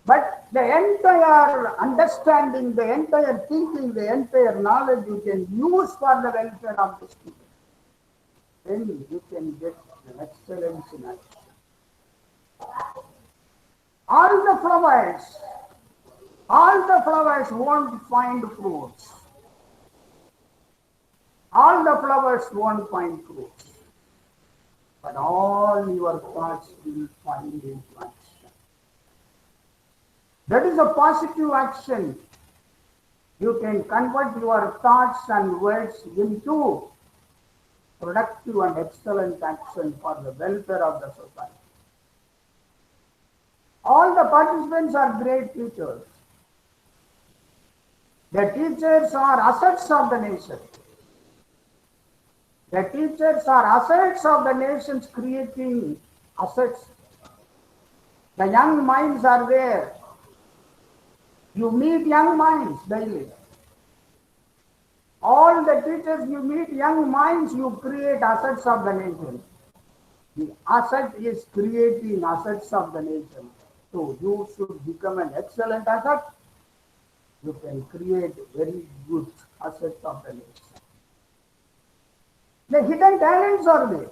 But the entire understanding, the entire thinking, the entire knowledge you can use for the welfare of the student. Then you can get an excellence in action. All the flowers won't find fruits. All the flowers won't find fruits. But all your thoughts will find into action. That is a positive action. You can convert your thoughts and words into productive and excellent action for the welfare of the society. All the participants are great teachers. The teachers are assets of the nation. The teachers are assets of the nations, creating assets. The young minds are there. You meet young minds daily. All the teachers you meet young minds, you create assets of the nation. The asset is creating assets of the nation. So you should become an excellent asset. You can create very good assets of the nation. The hidden talents are there.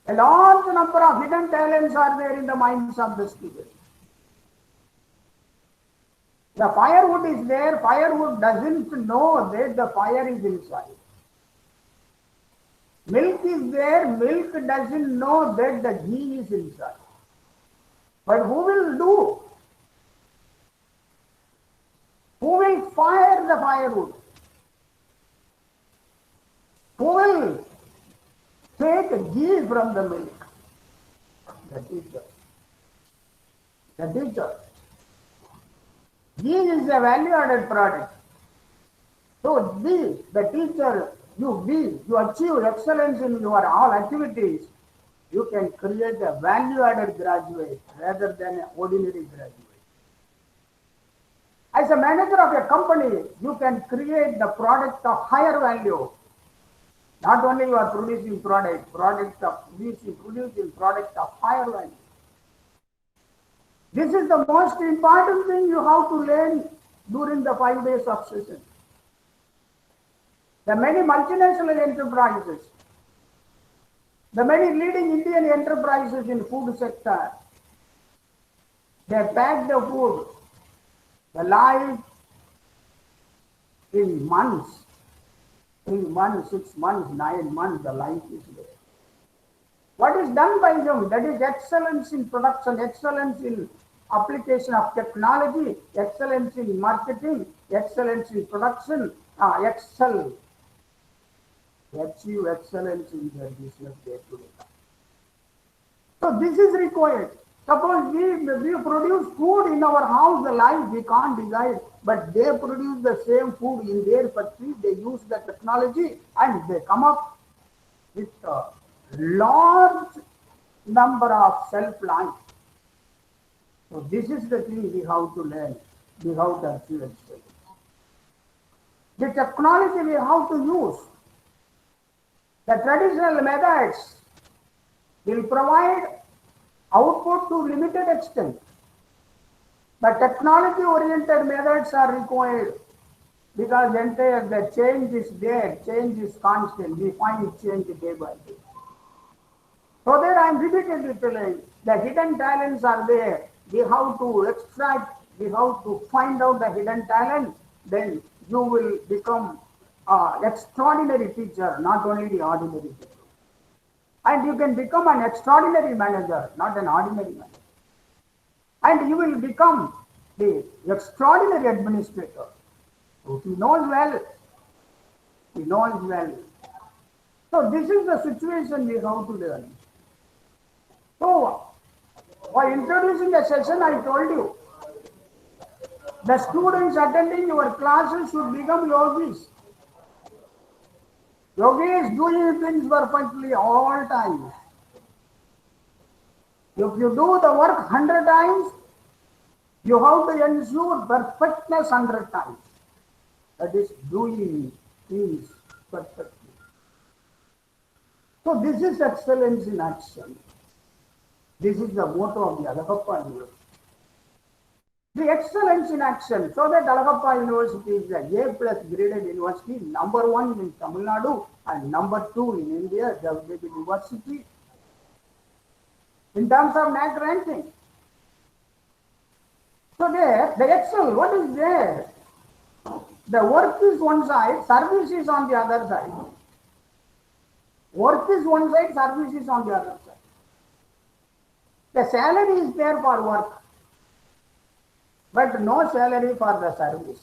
A large number of hidden talents are there in the minds of the students. The firewood is there, firewood doesn't know that the fire is inside. Milk is there, milk doesn't know that the ghee is inside. But who will do? Who will fire the firewood? Who will take ghee from the milk? The teacher. The teacher. Ghee is a value-added product. So be the teacher, you achieve excellence in your all activities, you can create a value-added graduate rather than an ordinary graduate. As a manager of a company, you can create the product of higher value. Not only you are producing producing product of higher value. This is the most important thing you have to learn during the 5 days of session. The many multinational enterprises, the many leading Indian enterprises in food sector, they pack the food, the life in months, 3 months, 6 months, 9 months, the life is there. What is done by them? That is excellence in production, excellence in application of technology, excellence in marketing, excellence in production, achieve excellence in their business day to day. So this is required. Suppose we produce food in our house, the life we can't decide, but they produce the same food in their factory, they use the technology and they come up with a large number of self-life. So this is the thing we have to learn, we have to achieve excellence. The technology we have to use. The traditional methods will provide output to limited extent. But technology-oriented methods are required because the change is there, change is constant. We find change day by day. So that I am repeatedly telling, the hidden talents are there. We have to extract, we have to find out the hidden talent, then you will become an extraordinary teacher, not only the ordinary teacher. And you can become an extraordinary manager, not an ordinary manager. And you will become the extraordinary administrator. So he knows well. He knows well. So this is the situation we have to learn. So, while introducing the session, I told you, the students attending your classes should become yogis. Yogis doing things perfectly all times. If you do the work 100 times, you have to ensure perfectness 100 times. That is doing things perfectly. So this is excellence in action. This is the motto of the Alagappa University. The excellence in action, so that Alagappa University is a A+ graded university, #1 in Tamil Nadu and #2 in India, the university, in terms of NAAC ranking. So there, the excel, what is there? The work is one side, service is on the other side. Work is one side, service is on the other side. The salary is there for work, but no salary for the service.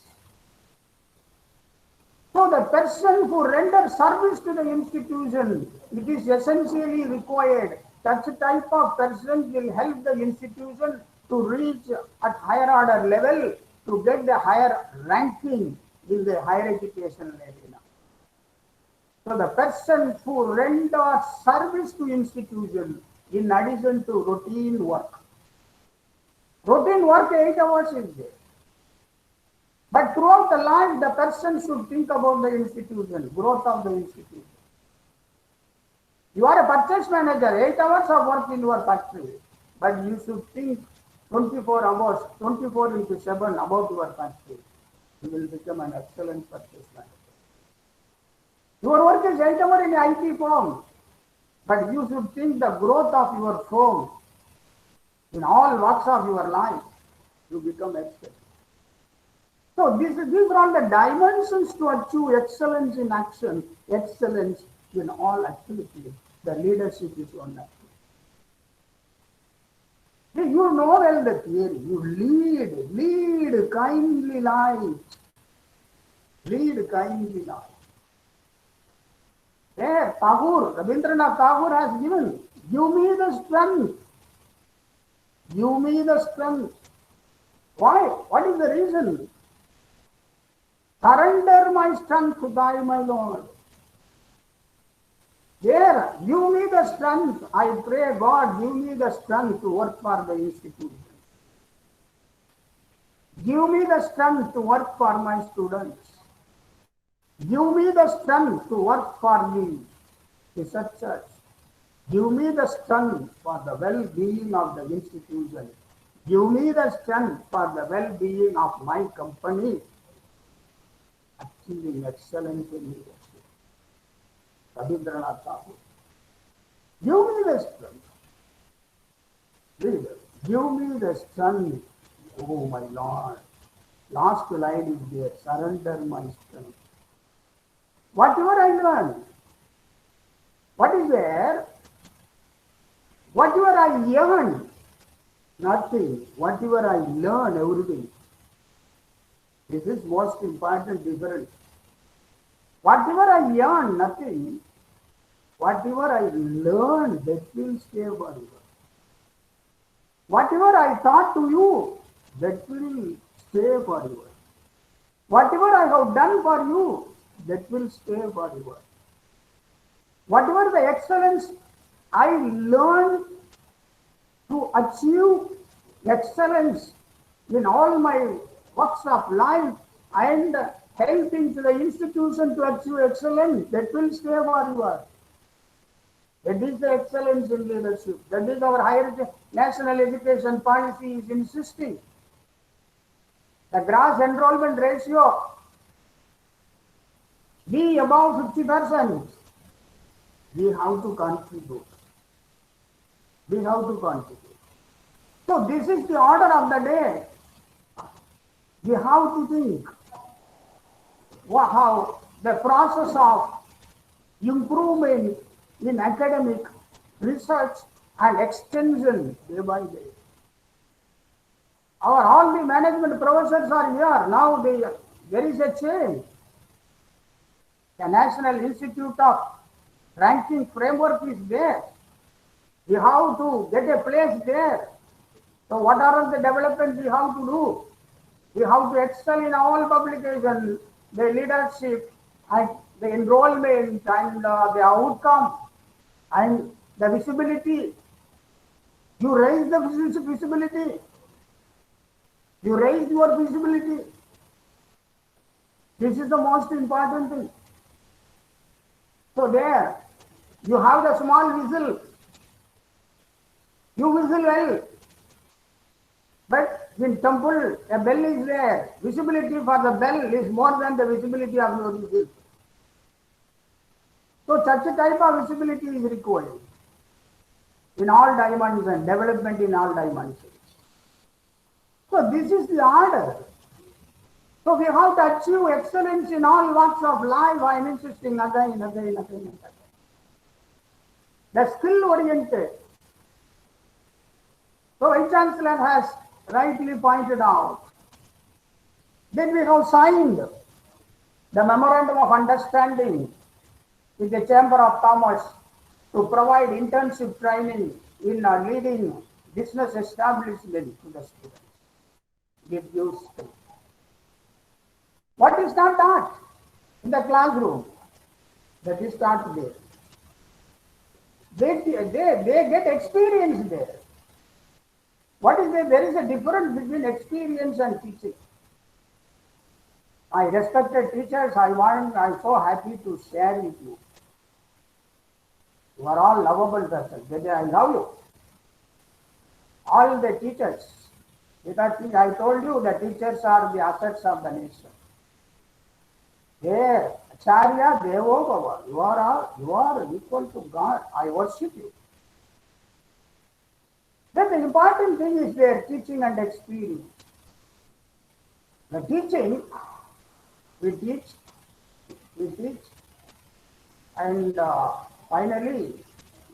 So the person who renders service to the institution, it is essentially required. Such type of person will help the institution to reach at higher order level, to get the higher ranking in the higher education arena. So the persons who render service to institution in addition to routine work. Routine work 8 hours is there. But throughout the life, the person should think about the institution, growth of the institution. You are a purchase manager, 8 hours of work in your factory, but you should think 24 hours, 24 into 7 about your factory. You will become an excellent purchase manager. Your work is 8 hours in IT firm, but you should think the growth of your firm in all walks of your life. You become excellent. So these are all the dimensions to achieve excellence in action, excellence in all activities. The leadership is one activity. You know well the theory. You lead kindly life. Lead kindly life. There, Tagore, Rabindranath Tagore has given, give me the strength. Give me the strength. Why? What is the reason? Surrender my strength to thy, my Lord. There, give me the strength. I pray God, give me the strength to work for the institution. Give me the strength to work for my students. Give me the strength to work for the researchers. Give me the strength for the well-being of the institution. Give me the strength for the well-being of my company. Achieving excellence in leadership. Rabindranath Tagore. Give me the strength. Leader, give me the strength. Oh my Lord. Last line is there. Surrender my strength. Whatever I learn, what is there? Whatever I earn, nothing. Whatever I learn, everything. This is most important difference. Whatever I earn, nothing. Whatever I learn, that will stay forever. Whatever I taught to you, that will stay forever. Whatever I have done for you, that will stay forever. Whatever the excellence I learned to achieve excellence in all my works of life and helping to the institution to achieve excellence, that will stay forever. That is the excellence in leadership. That is our higher national education policy is insisting. The gross enrollment ratio be above 50%. We have to contribute. We have to contribute. So this is the order of the day. We have to think how the process of improvement in academic research and extension day by day. All the management professors are here. Now there is a change. The National Institute of Ranking Framework is there. We have to get a place there. So what are the developments we have to do? We have to excel in all publications, the leadership and the enrollment and the outcome and the visibility. You raise the visibility. You raise your visibility. This is the most important thing. So there, you have the small whistle. You whistle well. But in temple, a bell is there. Visibility for the bell is more than the visibility of your whistle. So such a type of visibility is required in all dimensions, development in all dimensions. So this is the order. So we have to achieve excellence in all walks of life. I am insisting again. The skill oriented. So Vice Chancellor has rightly pointed out that we have signed the Memorandum of Understanding with the Chamber of Commerce to provide internship training in leading business establishment to the students. It gives skill. What is not taught in the classroom? That is taught there. They get experience there. What is there? There is a difference between experience and teaching. I respected teachers. I'm so happy to share with you. You are all lovable persons. I love you. All the teachers. Because I told you the teachers are the assets of the nation. There, Acharya Devo Bhava. You are equal to God. I worship you. Then the important thing is their teaching and experience. The teaching, we teach, and finally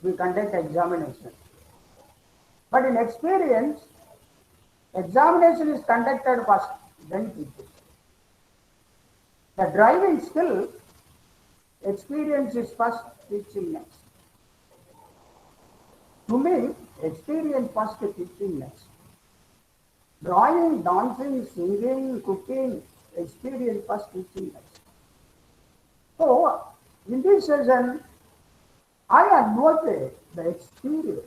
we conduct examination. But in experience, examination is conducted first, then teaching. The driving skill, experience is first, teaching next. To me, experience first, teaching next. Drawing, dancing, singing, cooking, experience first, teaching next. So, in this session, I advocate the experience.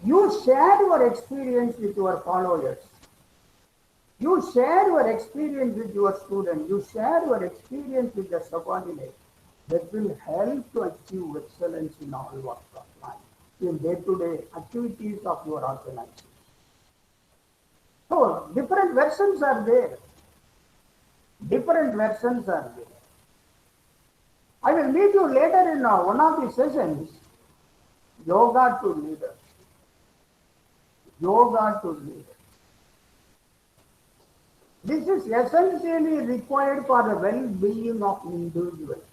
You share your experience with your followers. You share your experience with your students. You share your experience with the subordinate. That will help to achieve excellence in all walks of life, in day-to-day activities of your organization. So, different versions are there. Different versions are there. I will meet you later in one of the sessions, Yoga to Leader. Yoga to Leader. This is essentially required for the well-being of individuals.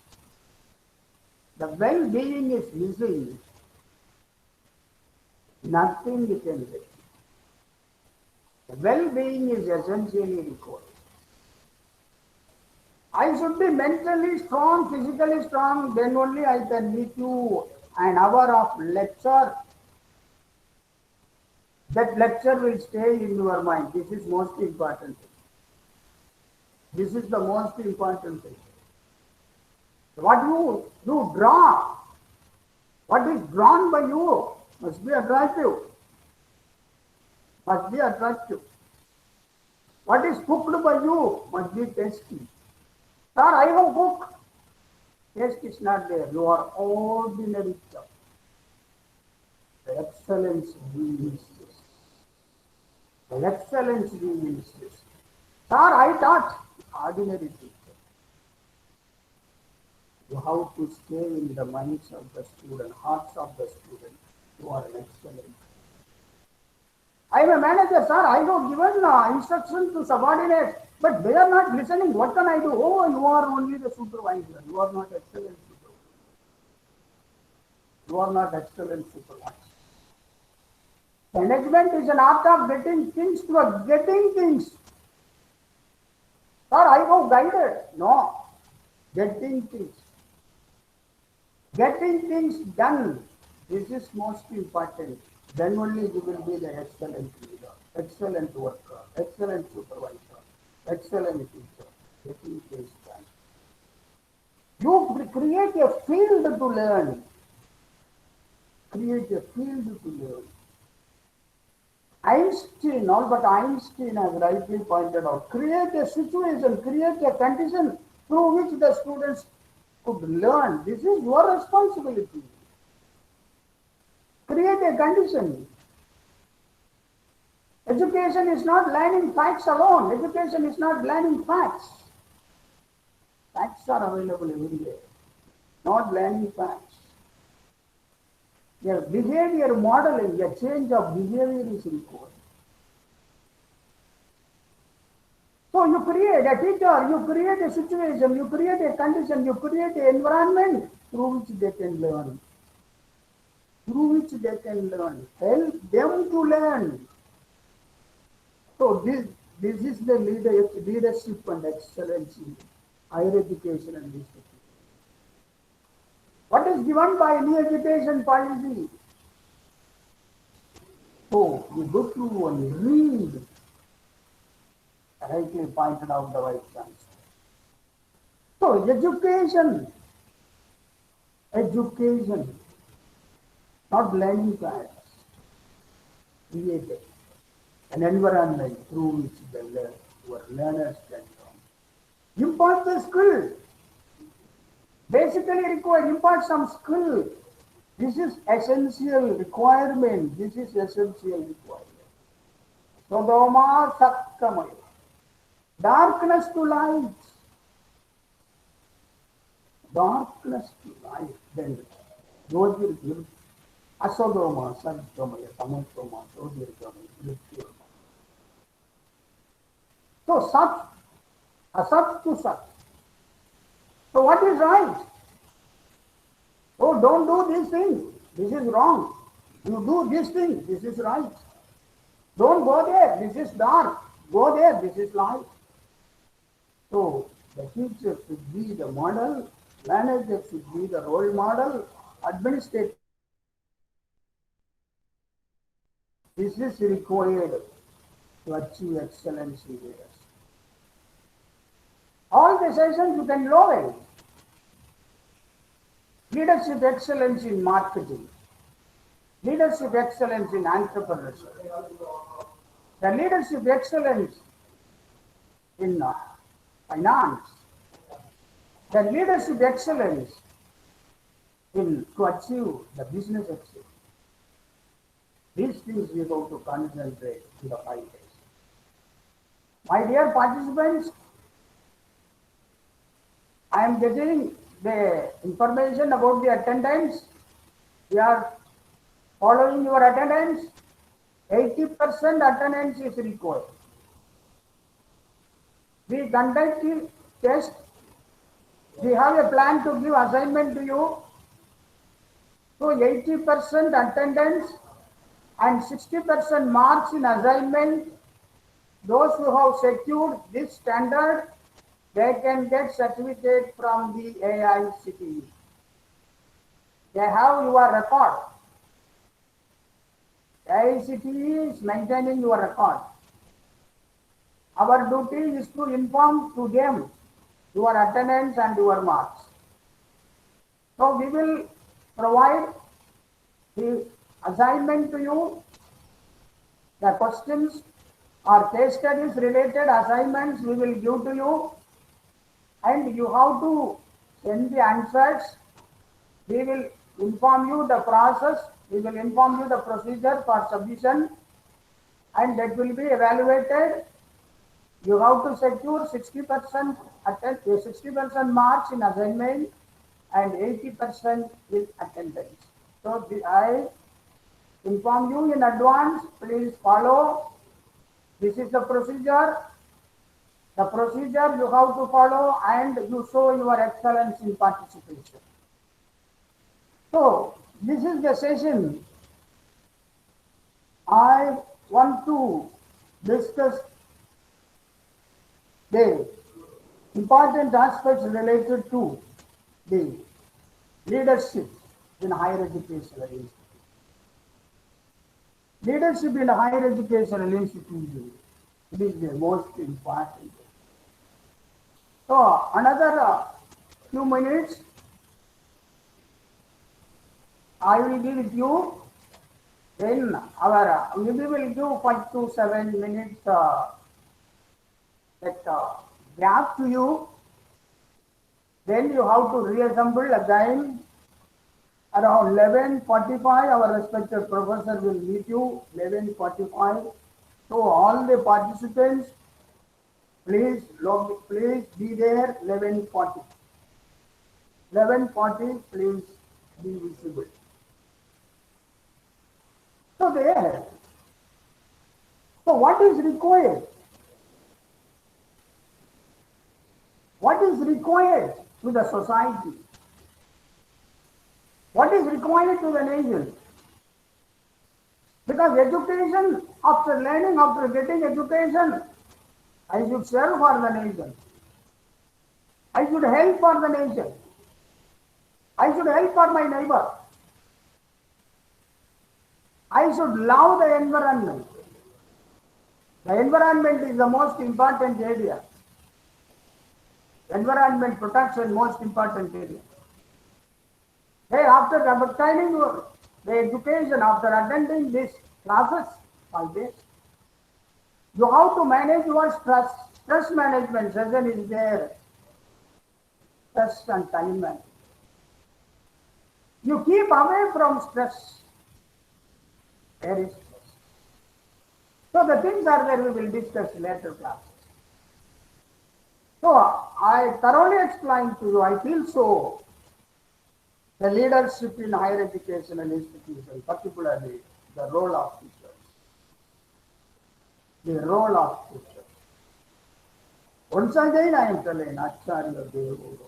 The well-being is missing. Nothing you can do. The well-being is essentially required. I should be mentally strong, physically strong, then only I can meet you an hour of lecture. That lecture will stay in your mind. This is most important thing. This is the most important thing. What you draw, what is drawn by you must be attractive. Must be attractive. What is cooked by you must be tasty. Sir, I have cooked. Taste is not there. You are ordinary chef. The excellence we insist. The excellence we insist. Sir, I taught. Ordinary teacher. You have to stay in the minds of the student, hearts of the student. You are an excellent. I am a manager, sir. I have given instruction to subordinates, but they are not listening. What can I do? Oh, you are only the supervisor. You are not excellent supervisor. You are not excellent supervisor. Management is an art of getting things to getting things. Sir, I have guided. No. Getting things. Getting things done. This is most important. Then only you will be the excellent leader, excellent worker, excellent supervisor, excellent teacher. Getting things done. You create a field to learn. Create a field to learn. Albert Einstein has rightly pointed out, create a situation, create a condition through which the students could learn. This is your responsibility. Create a condition. Education is not learning facts alone. Education is not learning facts. Facts are available everywhere. Not learning facts. Your behavior modeling, a change of behavior is required. So you create a teacher, you create a situation, you create a condition, you create an environment through which they can learn. Through which they can learn. Help them to learn. So this is the leadership and excellence in higher education and institution. What is given by new education policy? So you go through and read. Rightly pointed out the Vice Chancellor. So education, not learning pads, created an environment through which our learners can learn. Impart the skill. Basically require impart some skill. This is essential requirement. This is essential requirement. Sodoma Satkamaya. Darkness to light. Darkness to light. Then Jyotir Asodoma Satkamaya Tamasoma Jyotirgamaya Mrityurgamaya. So Sat, Asat to Sat. So what is right? Oh, don't do this thing. This is wrong. You do this thing. This is right. Don't go there. This is dark. Go there. This is light. So the teacher should be the model. Manager should be the role model. Administrator. This is required to achieve excellence in leadership. All the sessions you can learn. Leadership excellence in marketing, leadership excellence in entrepreneurship, the leadership excellence in finance, the leadership excellence in to achieve the business excellence. These things we have to concentrate in the 5 days. My dear participants, I am getting the information about the attendance. We are following your attendance. 80% attendance is required. We conduct the test. We have a plan to give assignment to you. So 80% attendance and 60% marks in assignment. Those who have secured this standard, they can get certificate from the AICTE. They have your record. AICTE is maintaining your record. Our duty is to inform to them your attendance and your marks. So we will provide the assignment to you. The questions or case studies related assignments we will give to you. And you have to send the answers. We will inform you the process. We will inform you the procedure for submission, and that will be evaluated. You have to secure 60% marks in assignment and 80% in attendance. So I inform you in advance. Please follow. This is the procedure. The procedure you have to follow, and you show your excellence in participation. So this is the session. I want to discuss the important aspects related to the leadership in higher educational institutions. Leadership in higher educational institutions, it is the most important. So another few minutes, I will be with you. Then we will give 5 to 7 minutes gap to you. Then you have to reassemble again. Around 11:45, our respected professor will meet you. 11:45. So all the participants, please be there. 11:40. 11:40, please be visible. So there. So what is required? What is required to the society? What is required to the nation? Because education, after learning, after getting education, I should serve for the nation. I should help for the nation. I should help for my neighbor. I should love the environment. The environment is the most important area. environment protection, most important area. Hey, after obtaining the education, after attending these classes, like this, you have to manage your stress. Stress management session is there. Stress and time management. You keep away from stress. There is stress. So the things are there, we will discuss later classes. So I thoroughly explained to you, I feel so. The leadership in higher educational institutions, particularly the role of teachers. The role of teachers. Once again I am telling Acharya Devu.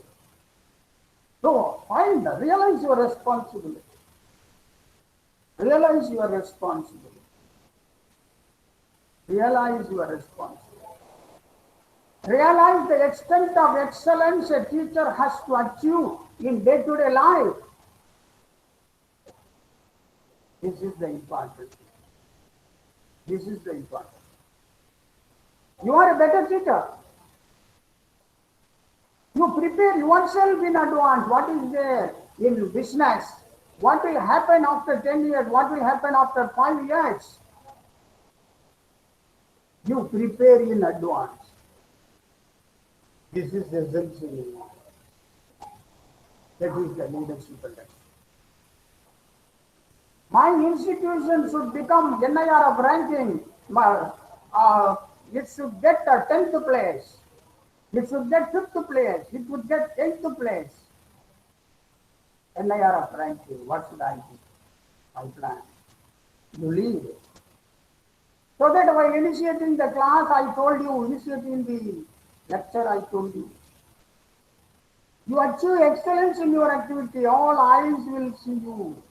So realize your responsibility. Realize your responsibility. Realize your responsibility. Realize the extent of excellence a teacher has to achieve in day-to-day life. This is the important thing. This is the important thing. You are a better teacher. You prepare yourself in advance. What is there in business? What will happen after 10 years? What will happen after 5 years? You prepare in advance. This is essential. That is the leadership element. My institution should become NIR of ranking. It should get a 10th place. It should get 5th place. It would get 8th place. NIR of ranking. What should I do? I plan. You lead. So that by initiating the class, I told you, initiating the lecture, I told you. You achieve excellence in your activity. All eyes will see you.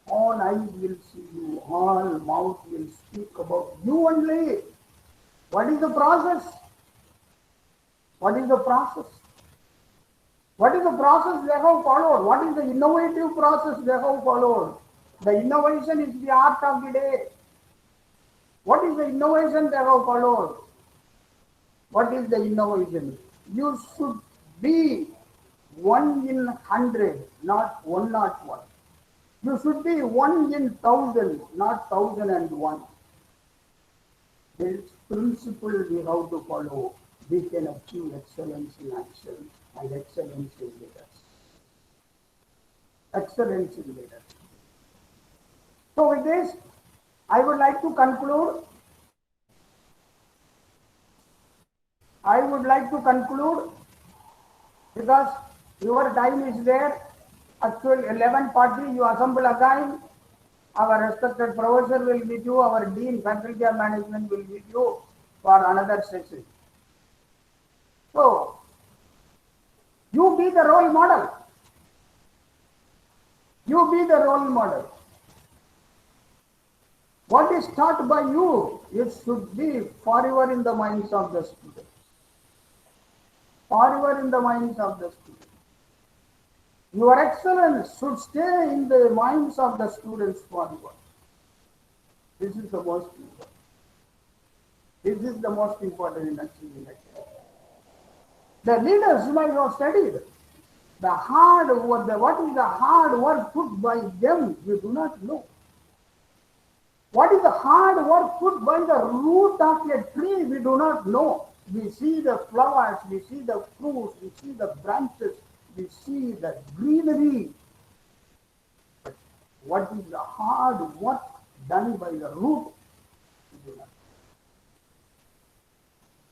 All eyes will see you. All mouth will speak about you only. What is the process? What is the process? What is the process they have followed? What is the innovative process they have followed? The innovation is the art of the day. What is the innovation they have followed? What is the innovation? You should be 1 in 100, not 101. You should be 1 in 1,000, not 1,001. This principle we have to follow. We can achieve excellence in action and excellence in leaders. Excellence in leaders. So with this, I would like to conclude. I would like to conclude because your time is there. Actually, 11:40, you assemble again. Our respected professor will meet you. Our dean, faculty of management will meet you for another session. So, you be the role model. You be the role model. What is taught by you, it should be forever in the minds of the students. Forever in the minds of the students. Your excellence should stay in the minds of the students forever. This is the most important. This is the most important in achieving excellence. The leaders might have studied the hard work, what is the hard work put by them, we do not know. What is the hard work put by the root of a tree, we do not know. We see the flowers, we see the fruits, we see the branches, we see the greenery. But what is the hard work done by the root? We do not.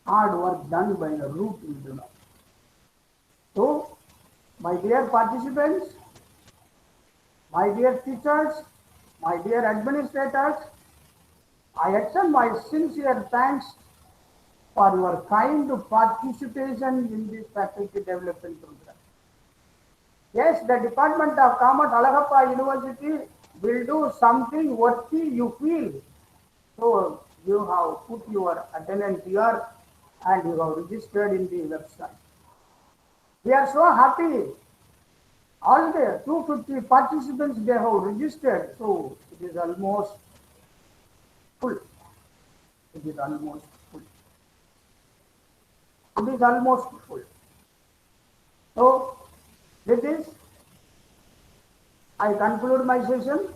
Hard work done by the root, we do not. So, my dear participants, my dear teachers, my dear administrators, I extend my sincere thanks for your kind participation in this faculty development program. Yes, the Department of Commerce, Alagappa University will do something worthy you feel. So you have put your attendance here and you have registered in the website. We are so happy. All the 250 participants they have registered, so it is almost full. It is almost full. It is almost full. So, with this, I conclude my session.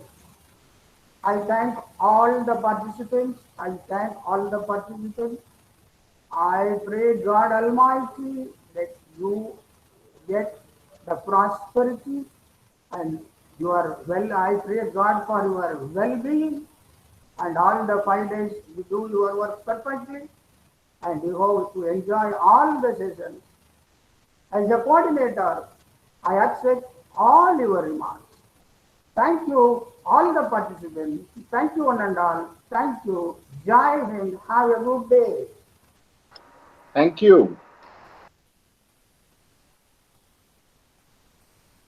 I thank all the participants. I thank all the participants. I pray God Almighty that you get the prosperity and you are well. I pray God for your well-being and all the 5 days you do your work perfectly and you have to enjoy all the sessions. As a coordinator, I accept all your remarks. Thank you, all the participants. Thank you, one and all. Thank you. Jai Hind. Have a good day.
Thank you.